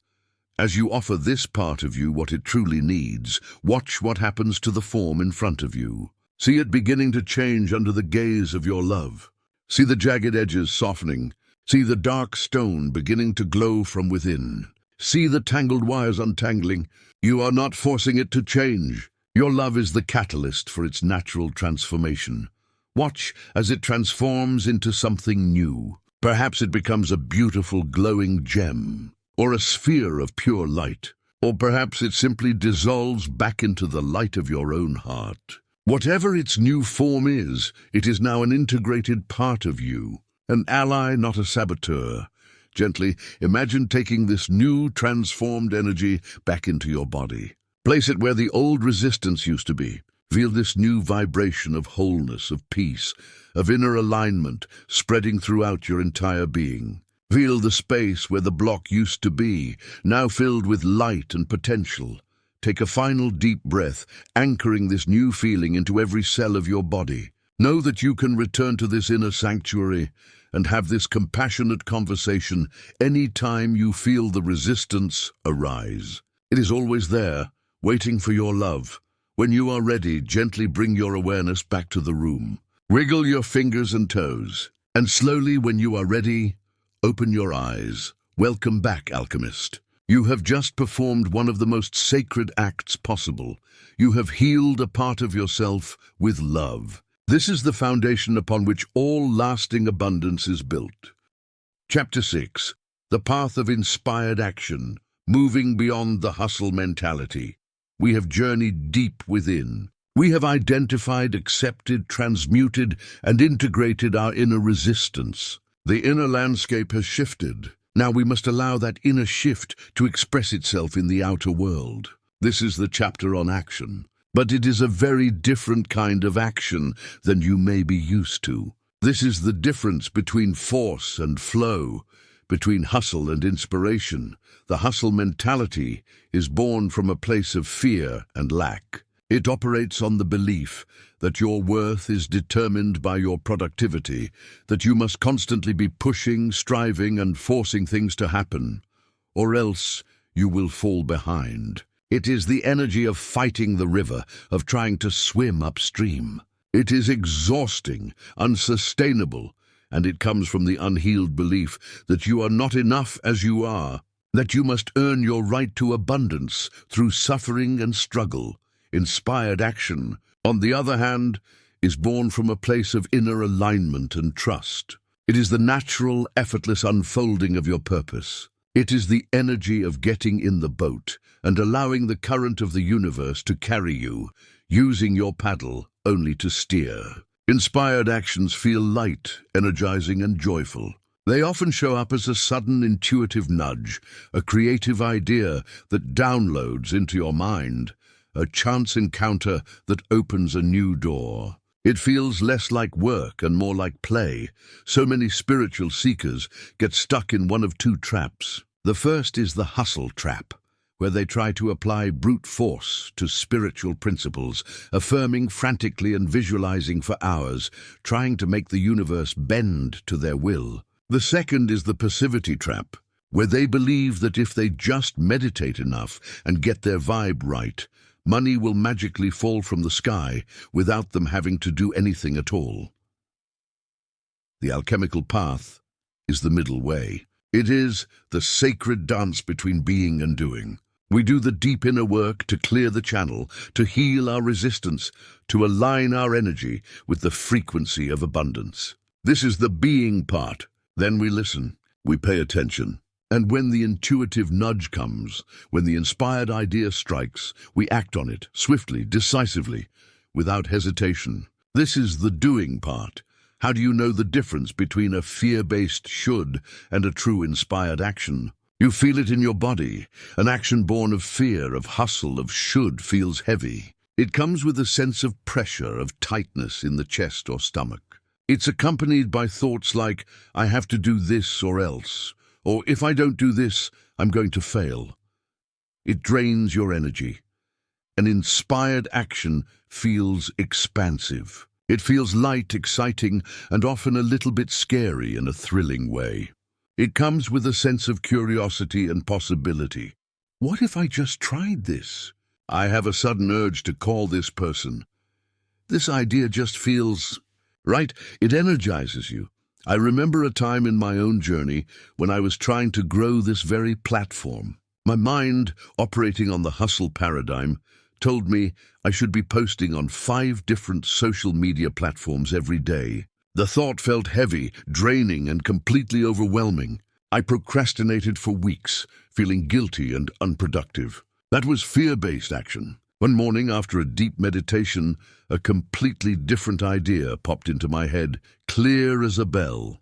As you offer this part of you what it truly needs, watch what happens to the form in front of you. See it beginning to change under the gaze of your love. See the jagged edges softening. See the dark stone beginning to glow from within. See the tangled wires untangling. You are not forcing it to change. Your love is the catalyst for its natural transformation. Watch as it transforms into something new. Perhaps it becomes a beautiful glowing gem, or a sphere of pure light, or perhaps it simply dissolves back into the light of your own heart. Whatever its new form is, it is now an integrated part of you, an ally, not a saboteur. Gently imagine taking this new transformed energy back into your body. Place it where the old resistance used to be. Feel this new vibration of wholeness, of peace, of inner alignment spreading throughout your entire being. Feel the space where the block used to be, now filled with light and potential. Take a final deep breath, anchoring this new feeling into every cell of your body. Know that you can return to this inner sanctuary and have this compassionate conversation any time you feel the resistance arise. It is always there, waiting for your love. When you are ready, gently bring your awareness back to the room. Wiggle your fingers and toes, and slowly, when you are ready, open your eyes. Welcome back, Alchemist. You have just performed one of the most sacred acts possible. You have healed a part of yourself with love. This is the foundation upon which all lasting abundance is built. Chapter 6. The Path of Inspired Action, Moving Beyond the Hustle Mentality. We have journeyed deep within. We have identified, accepted, transmuted, and integrated our inner resistance. The inner landscape has shifted. Now we must allow that inner shift to express itself in the outer world. This is the chapter on action, but it is a very different kind of action than you may be used to. This is the difference between force and flow, between hustle and inspiration. The hustle mentality is born from a place of fear and lack. It operates on the belief that your worth is determined by your productivity, that you must constantly be pushing, striving, and forcing things to happen, or else you will fall behind. It is the energy of fighting the river, of trying to swim upstream. It is exhausting, unsustainable, and it comes from the unhealed belief that you are not enough as you are, that you must earn your right to abundance through suffering and struggle. Inspired action, on the other hand, is born from a place of inner alignment and trust. It is the natural, effortless unfolding of your purpose. It is the energy of getting in the boat and allowing the current of the universe to carry you, using your paddle only to steer. Inspired actions feel light, energizing, and joyful. They often show up as a sudden intuitive nudge, a creative idea that downloads into your mind, a chance encounter that opens a new door. It feels less like work and more like play. So many spiritual seekers get stuck in one of two traps. The first is the hustle trap, where they try to apply brute force to spiritual principles, affirming frantically and visualizing for hours, trying to make the universe bend to their will. The second is the passivity trap, where they believe that if they just meditate enough and get their vibe right, money will magically fall from the sky without them having to do anything at all. The alchemical path is the middle way. It is the sacred dance between being and doing. We do the deep inner work to clear the channel, to heal our resistance, to align our energy with the frequency of abundance. This is the being part. Then we listen, we pay attention. And when the intuitive nudge comes, when the inspired idea strikes, we act on it, swiftly, decisively, without hesitation. This is the doing part. How do you know the difference between a fear-based should and a true inspired action? You feel it in your body. An action born of fear, of hustle, of should feels heavy. It comes with a sense of pressure, of tightness in the chest or stomach. It's accompanied by thoughts like, I have to do this or else, or if I don't do this, I'm going to fail. It drains your energy. An inspired action feels expansive. It feels light, exciting, and often a little bit scary in a thrilling way. It comes with a sense of curiosity and possibility. What if I just tried this? I have a sudden urge to call this person. This idea just feels right. It energizes you. I remember a time in my own journey when I was trying to grow this very platform. My mind, operating on the hustle paradigm, told me I should be posting on 5 different social media platforms every day. The thought felt heavy, draining, and completely overwhelming. I procrastinated for weeks, feeling guilty and unproductive. That was fear-based action. One morning, after a deep meditation, a completely different idea popped into my head, clear as a bell.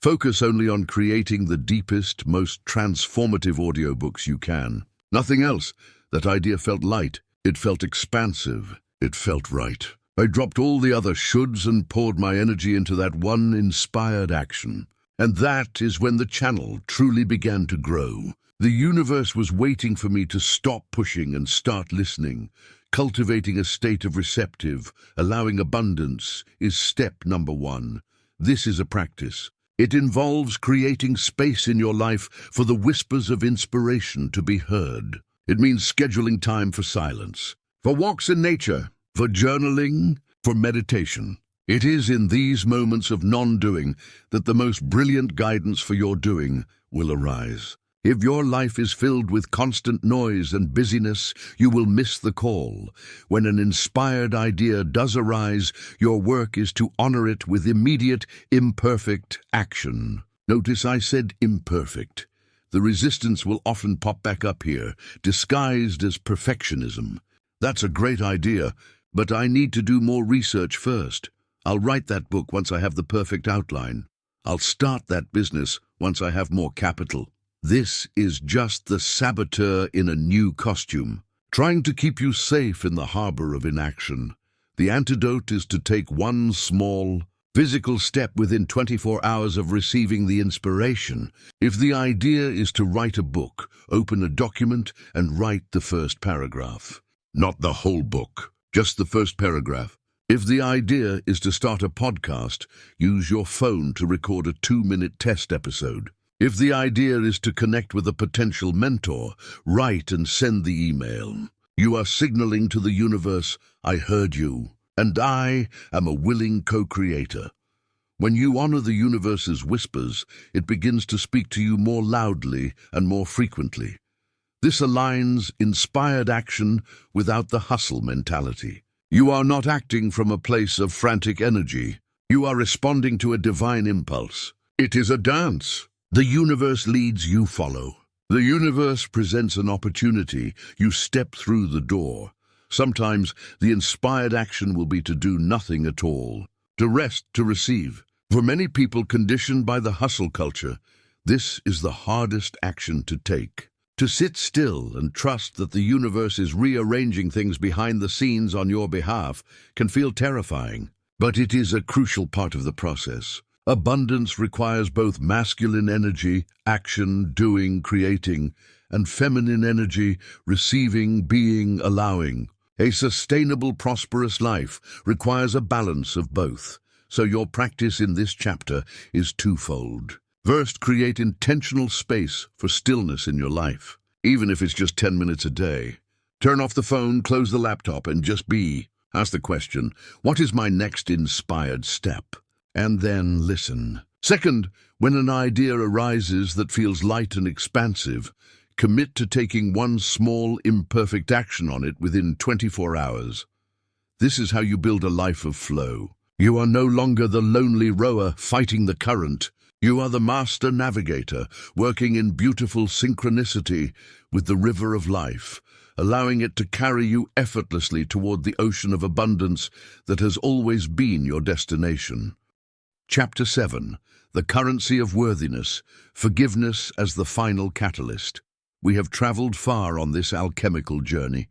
Focus only on creating the deepest, most transformative audiobooks you can. Nothing else. That idea felt light. It felt expansive. It felt right. I dropped all the other shoulds and poured my energy into that one inspired action. And that is when the channel truly began to grow. The universe was waiting for me to stop pushing and start listening. Cultivating a state of receptive, allowing abundance, is step number 1. This is a practice. It involves creating space in your life for the whispers of inspiration to be heard. It means scheduling time for silence, for walks in nature, for journaling, for meditation. It is in these moments of non-doing that the most brilliant guidance for your doing will arise. If your life is filled with constant noise and busyness, you will miss the call. When an inspired idea does arise, your work is to honor it with immediate, imperfect action. Notice I said imperfect. The resistance will often pop back up here, disguised as perfectionism. That's a great idea, but I need to do more research first. I'll write that book once I have the perfect outline. I'll start that business once I have more capital. This is just the saboteur in a new costume, trying to keep you safe in the harbor of inaction. The antidote is to take one small, physical step within 24 hours of receiving the inspiration. If the idea is to write a book, open a document and write the first paragraph. not the whole book, just the first paragraph. If the idea is to start a podcast, use your phone to record a 2-minute test episode. If the idea is to connect with a potential mentor, write and send the email. You are signaling to the universe, I heard you, and I am a willing co-creator. When you honor the universe's whispers, it begins to speak to you more loudly and more frequently. This aligns inspired action without the hustle mentality. You are not acting from a place of frantic energy. You are responding to a divine impulse. It is a dance. The universe leads, you follow. The universe presents an opportunity. You step through the door. Sometimes the inspired action will be to do nothing at all, to rest, to receive. For many people conditioned by the hustle culture, this is the hardest action to take. To sit still and trust that the universe is rearranging things behind the scenes on your behalf can feel terrifying, but it is a crucial part of the process. Abundance requires both masculine energy, action, doing, creating, and feminine energy, receiving, being, allowing. A sustainable, prosperous life requires a balance of both, so your practice in this chapter is twofold. First, create intentional space for stillness in your life, even if it's just 10 minutes a day. Turn off the phone, close the laptop, and just be. Ask the question, what is my next inspired step? And then listen. Second, when an idea arises that feels light and expansive, commit to taking one small, imperfect action on it within 24 hours. This is how you build a life of flow. You are no longer the lonely rower fighting the current. You are the master navigator, working in beautiful synchronicity with the river of life, allowing it to carry you effortlessly toward the ocean of abundance that has always been your destination. Chapter 7. The Currency of Worthiness, Forgiveness as the Final Catalyst. We have traveled far on this alchemical journey.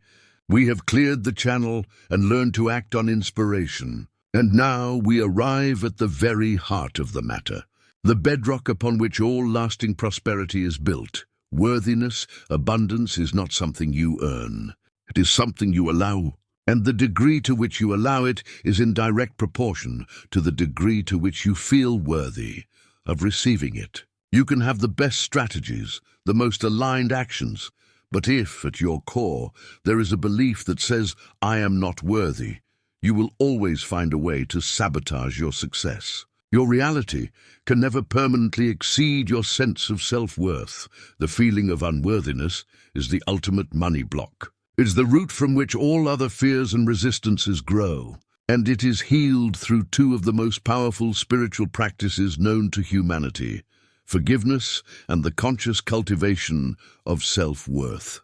We have cleared the channel and learned to act on inspiration. And now we arrive at the very heart of the matter, the bedrock upon which all lasting prosperity is built. Worthiness, abundance is not something you earn. It is something you allow. And the degree to which you allow it is in direct proportion to the degree to which you feel worthy of receiving it. You can have the best strategies, the most aligned actions, but if, at your core, there is a belief that says, I am not worthy, you will always find a way to sabotage your success. Your reality can never permanently exceed your sense of self-worth. The feeling of unworthiness is the ultimate money block. It is the root from which all other fears and resistances grow, and it is healed through two of the most powerful spiritual practices known to humanity, forgiveness and the conscious cultivation of self-worth.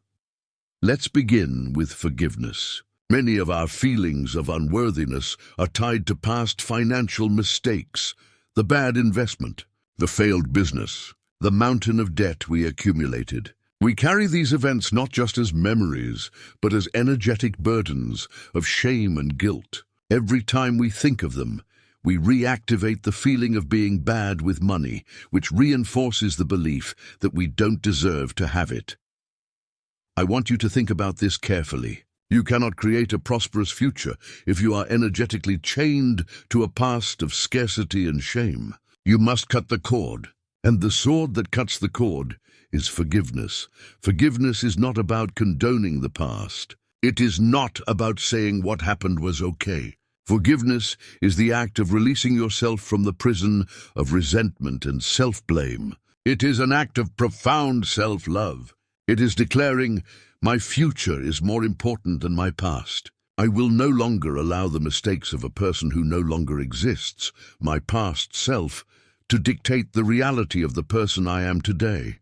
Let's begin with forgiveness. Many of our feelings of unworthiness are tied to past financial mistakes, the bad investment, the failed business, the mountain of debt we accumulated. We carry these events not just as memories, but as energetic burdens of shame and guilt. Every time we think of them, we reactivate the feeling of being bad with money, which reinforces the belief that we don't deserve to have it. I want you to think about this carefully. You cannot create a prosperous future if you are energetically chained to a past of scarcity and shame. You must cut the cord, and the sword that cuts the cord is forgiveness. Forgiveness is not about condoning the past. It is not about saying what happened was okay. Forgiveness is the act of releasing yourself from the prison of resentment and self-blame. It is an act of profound self-love. It is declaring, my future is more important than my past. I will no longer allow the mistakes of a person who no longer exists, my past self, to dictate the reality of the person I am today.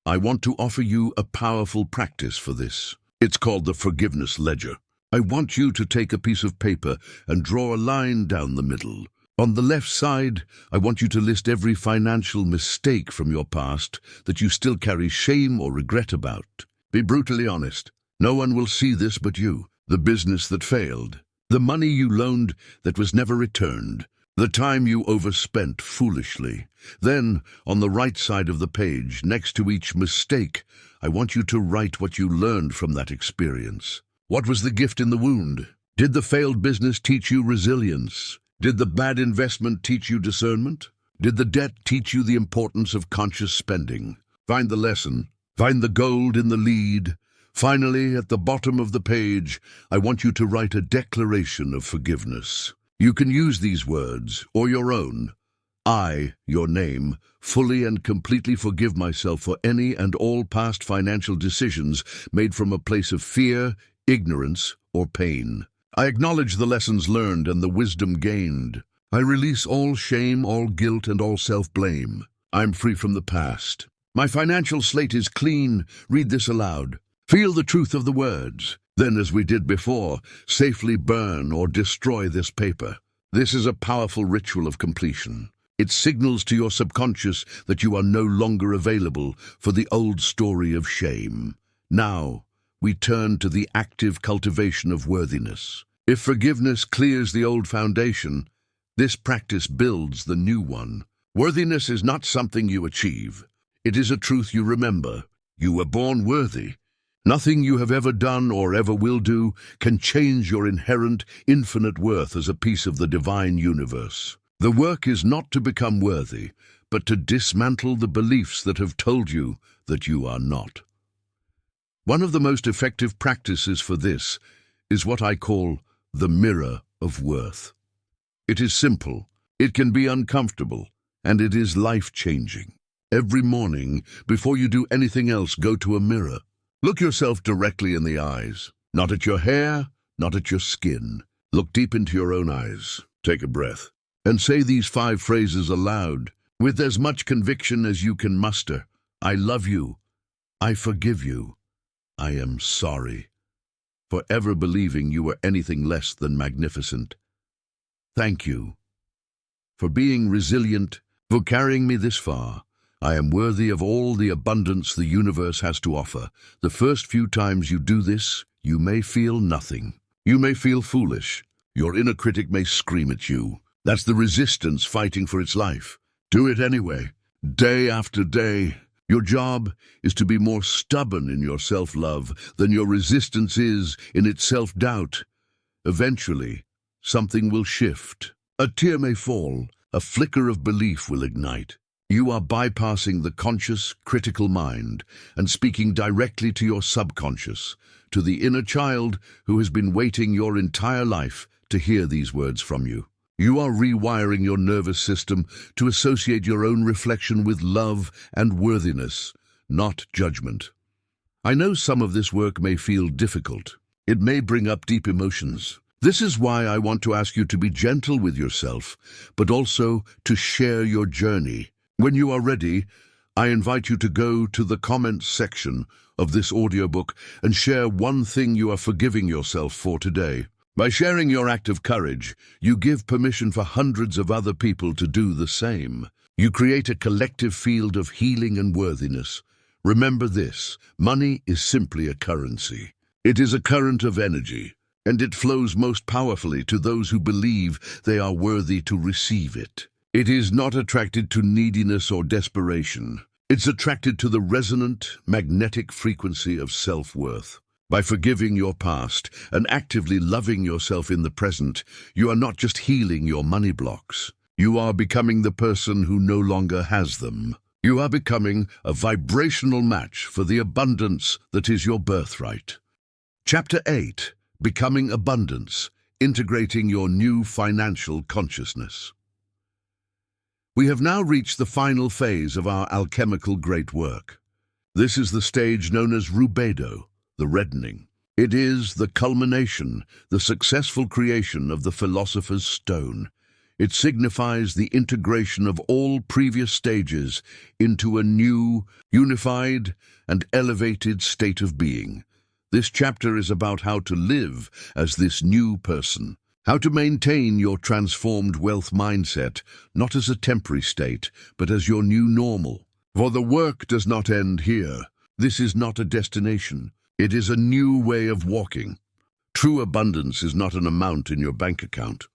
I want to offer you a powerful practice for this. It's called the forgiveness ledger. I want you to take a piece of paper and draw a line down the middle. On the left side, I want you to list every financial mistake from your past that you still carry shame or regret about. Be brutally honest. No one will see this but you. The business that failed, the money you loaned that was never returned, the time you overspent foolishly. Then, on the right side of the page, next to each mistake, I want you to write what you learned from that experience. What was the gift in the wound? Did the failed business teach you resilience? Did the bad investment teach you discernment? Did the debt teach you the importance of conscious spending? Find the lesson. Find the gold in the lead. Finally, at the bottom of the page, I want you to write a declaration of forgiveness. You can use these words, or your own. I, your name, fully and completely forgive myself for any and all past financial decisions made from a place of fear, ignorance, or pain. I acknowledge the lessons learned and the wisdom gained. I release all shame, all guilt, and all self-blame. I'm free from the past. My financial slate is clean. Read this aloud. Feel the truth of the words. Then, as we did before, safely burn or destroy this paper. This is a powerful ritual of completion. It signals to your subconscious that you are no longer available for the old story of shame. Now, we turn to the active cultivation of worthiness. If forgiveness clears the old foundation, this practice builds the new one. Worthiness is not something you achieve. It is a truth you remember. You were born worthy. Nothing you have ever done or ever will do can change your inherent, infinite worth as a piece of the divine universe. The work is not to become worthy, but to dismantle the beliefs that have told you that you are not. One of the most effective practices for this is what I call the mirror of worth. It is simple, it can be uncomfortable, and it is life-changing. Every morning, before you do anything else, go to a mirror. Look yourself directly in the eyes. Not at your hair, not at your skin. Look deep into your own eyes. Take a breath. And say these 5 phrases aloud, with as much conviction as you can muster. I love you. I forgive you. I am sorry for ever believing you were anything less than magnificent. Thank you for being resilient, for carrying me this far. I am worthy of all the abundance the universe has to offer. The first few times you do this, you may feel nothing. You may feel foolish. Your inner critic may scream at you. That's the resistance fighting for its life. Do it anyway, day after day. Your job is to be more stubborn in your self-love than your resistance is in its self-doubt. Eventually, something will shift. A tear may fall. A flicker of belief will ignite. You are bypassing the conscious, critical mind and speaking directly to your subconscious, to the inner child who has been waiting your entire life to hear these words from you. You are rewiring your nervous system to associate your own reflection with love and worthiness, not judgment. I know some of this work may feel difficult. It may bring up deep emotions. This is why I want to ask you to be gentle with yourself, but also to share your journey. When you are ready, I invite you to go to the comments section of this audiobook and share one thing you are forgiving yourself for today. By sharing your act of courage, you give permission for hundreds of other people to do the same. You create a collective field of healing and worthiness. Remember this, money is simply a currency. It is a current of energy, and it flows most powerfully to those who believe they are worthy to receive it. It is not attracted to neediness or desperation. It's attracted to the resonant, magnetic frequency of self-worth. By forgiving your past and actively loving yourself in the present, you are not just healing your money blocks. You are becoming the person who no longer has them. You are becoming a vibrational match for the abundance that is your birthright. Chapter 8, Becoming Abundance, Integrating Your New Financial Consciousness. We have now reached the final phase of our alchemical great work. This is the stage known as rubedo, the reddening. It is the culmination, the successful creation of the philosopher's stone. It signifies the integration of all previous stages into a new, unified, and elevated state of being. This chapter is about how to live as this new person, how to maintain your transformed wealth mindset, not as a temporary state, but as your new normal. For the work does not end here. This is not a destination. It is a new way of walking. True abundance is not an amount in your bank account.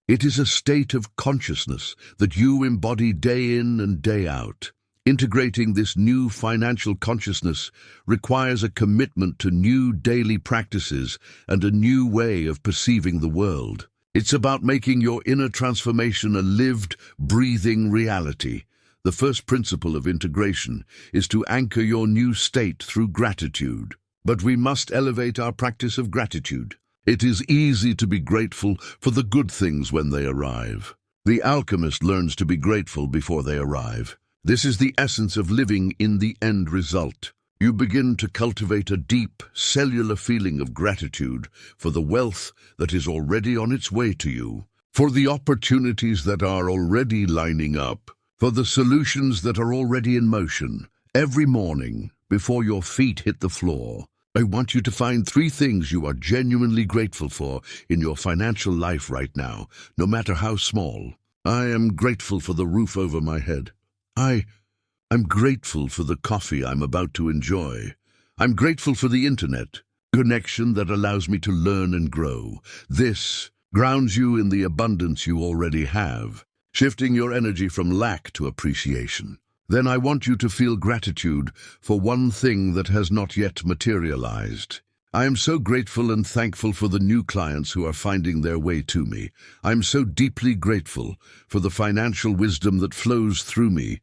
It is a state of consciousness that you embody day in and day out. Integrating this new financial consciousness requires a commitment to new daily practices and a new way of perceiving the world. It's about making your inner transformation a lived, breathing reality. The first principle of integration is to anchor your new state through gratitude. But we must elevate our practice of gratitude. It is easy to be grateful for the good things when they arrive. The alchemist learns to be grateful before they arrive. This is the essence of living in the end result. You begin to cultivate a deep, cellular feeling of gratitude for the wealth that is already on its way to you, for the opportunities that are already lining up, for the solutions that are already in motion. Every morning, before your feet hit the floor, I want you to find 3 things you are genuinely grateful for in your financial life right now, no matter how small. I am grateful for the roof over my head. I'm grateful for the coffee I'm about to enjoy. I'm grateful for the internet, connection that allows me to learn and grow. This grounds you in the abundance you already have, shifting your energy from lack to appreciation. Then I want you to feel gratitude for one thing that has not yet materialized. I am so grateful and thankful for the new clients who are finding their way to me. I am so deeply grateful for the financial wisdom that flows through me,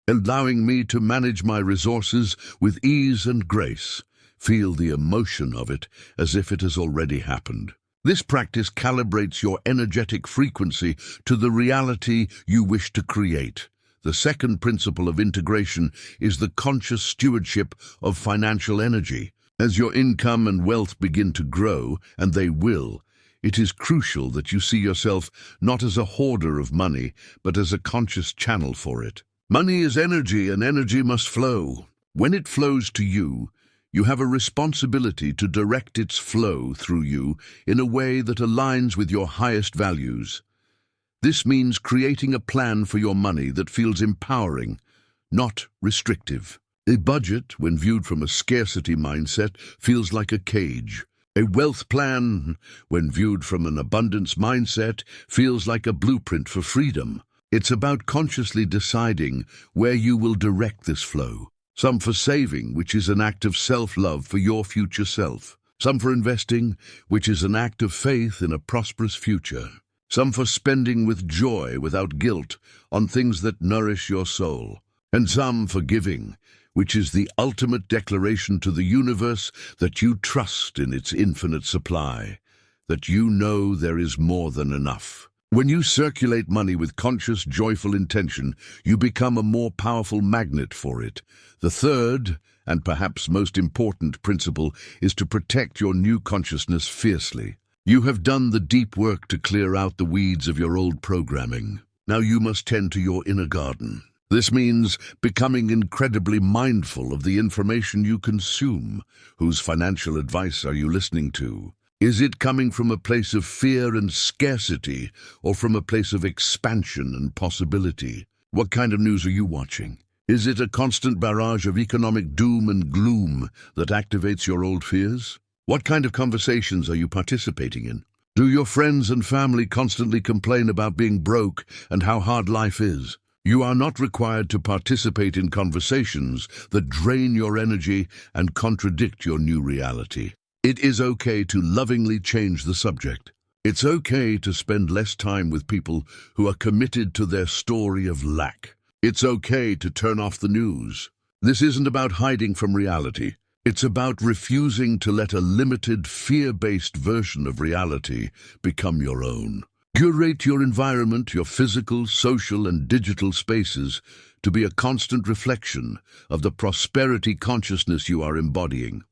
allowing me to manage my resources with ease and grace. Feel the emotion of it as if it has already happened. This practice calibrates your energetic frequency to the reality you wish to create. The second principle of integration is the conscious stewardship of financial energy. As your income and wealth begin to grow, and they will, it is crucial that you see yourself not as a hoarder of money, but as a conscious channel for it. Money is energy, and energy must flow. When it flows to you, you have a responsibility to direct its flow through you in a way that aligns with your highest values. This means creating a plan for your money that feels empowering, not restrictive. A budget, when viewed from a scarcity mindset, feels like a cage. A wealth plan, when viewed from an abundance mindset, feels like a blueprint for freedom. It's about consciously deciding where you will direct this flow. Some for saving, which is an act of self-love for your future self. Some for investing, which is an act of faith in a prosperous future. Some for spending with joy without guilt on things that nourish your soul. And some for giving, which is the ultimate declaration to the universe that you trust in its infinite supply, that you know there is more than enough. When you circulate money with conscious, joyful intention, you become a more powerful magnet for it. The third, and perhaps most important principle, is to protect your new consciousness fiercely. You have done the deep work to clear out the weeds of your old programming. Now you must tend to your inner garden. This means becoming incredibly mindful of the information you consume. Whose financial advice are you listening to? Is it coming from a place of fear and scarcity, or from a place of expansion and possibility? What kind of news are you watching? Is it a constant barrage of economic doom and gloom that activates your old fears? What kind of conversations are you participating in? Do your friends and family constantly complain about being broke and how hard life is? You are not required to participate in conversations that drain your energy and contradict your new reality. It is okay to lovingly change the subject. It's okay to spend less time with people who are committed to their story of lack. It's okay to turn off the news. This isn't about hiding from reality. It's about refusing to let a limited, fear-based version of reality become your own. Curate your environment, your physical, social, and digital spaces to be a constant reflection of the prosperity consciousness you are embodying.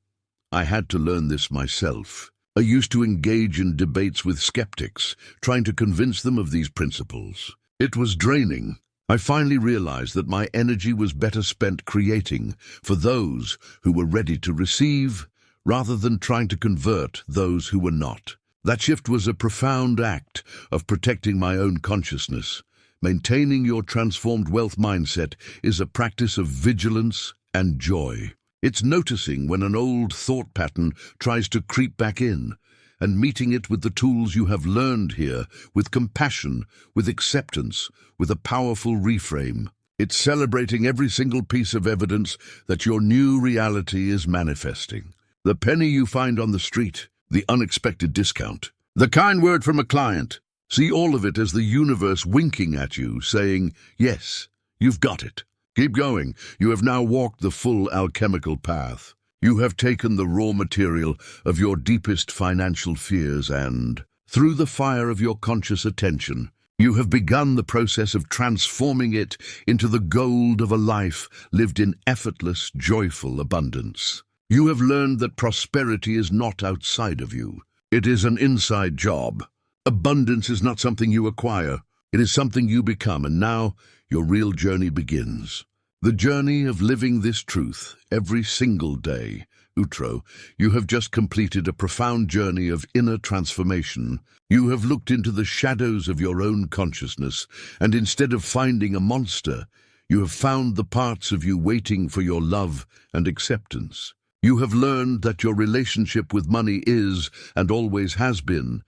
I had to learn this myself. I used to engage in debates with skeptics, trying to convince them of these principles. It was draining. I finally realized that my energy was better spent creating for those who were ready to receive, rather than trying to convert those who were not. That shift was a profound act of protecting my own consciousness. Maintaining your transformed wealth mindset is a practice of vigilance and joy. It's noticing when an old thought pattern tries to creep back in, and meeting it with the tools you have learned here, with compassion, with acceptance, with a powerful reframe. It's celebrating every single piece of evidence that your new reality is manifesting. The penny you find on the street, the unexpected discount, the kind word from a client. See all of it as the universe winking at you, saying, yes, you've got it. Keep going. You have now walked the full alchemical path. You have taken the raw material of your deepest financial fears and, through the fire of your conscious attention, you have begun the process of transforming it into the gold of a life lived in effortless, joyful abundance. You have learned that prosperity is not outside of you. It is an inside job. Abundance is not something you acquire. It is something you become, and now your real journey begins. The journey of living this truth every single day. Outro, you have just completed a profound journey of inner transformation. You have looked into the shadows of your own consciousness, and instead of finding a monster, you have found the parts of you waiting for your love and acceptance. You have learned that your relationship with money is, and always has been,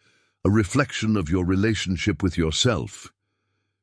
a reflection of your relationship with yourself.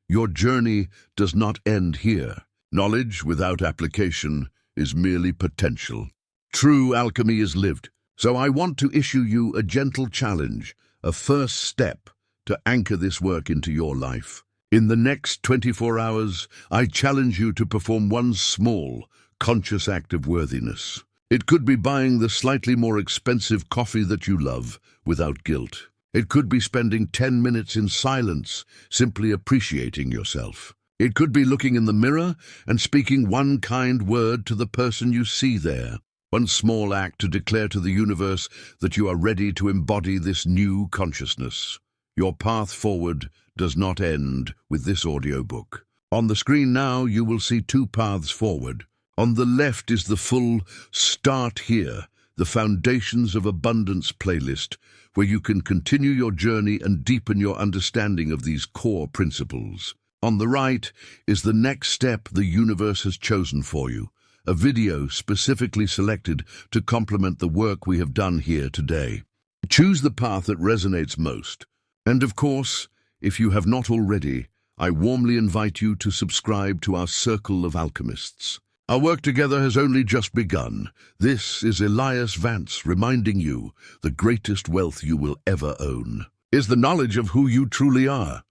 Your journey does not end here. Knowledge without application is merely potential. True alchemy is lived. So I want to issue you a gentle challenge, a first step to anchor this work into your life. In the next 24 hours, I challenge you to perform one small, conscious act of worthiness. It could be buying the slightly more expensive coffee that you love without guilt. It could be spending 10 minutes in silence, simply appreciating yourself. It could be looking in the mirror and speaking one kind word to the person you see there. One small act to declare to the universe that you are ready to embody this new consciousness. Your path forward does not end with this audiobook. On the screen now, you will see two paths forward. On the left is the full Start Here, the Foundations of Abundance playlist, where you can continue your journey and deepen your understanding of these core principles. On the right is the next step the universe has chosen for you, a video specifically selected to complement the work we have done here today. Choose the path that resonates most. And of course, if you have not already, I warmly invite you to subscribe to our Circle of Alchemists. Our work together has only just begun. This is Elias Vance reminding you the greatest wealth you will ever own is the knowledge of who you truly are.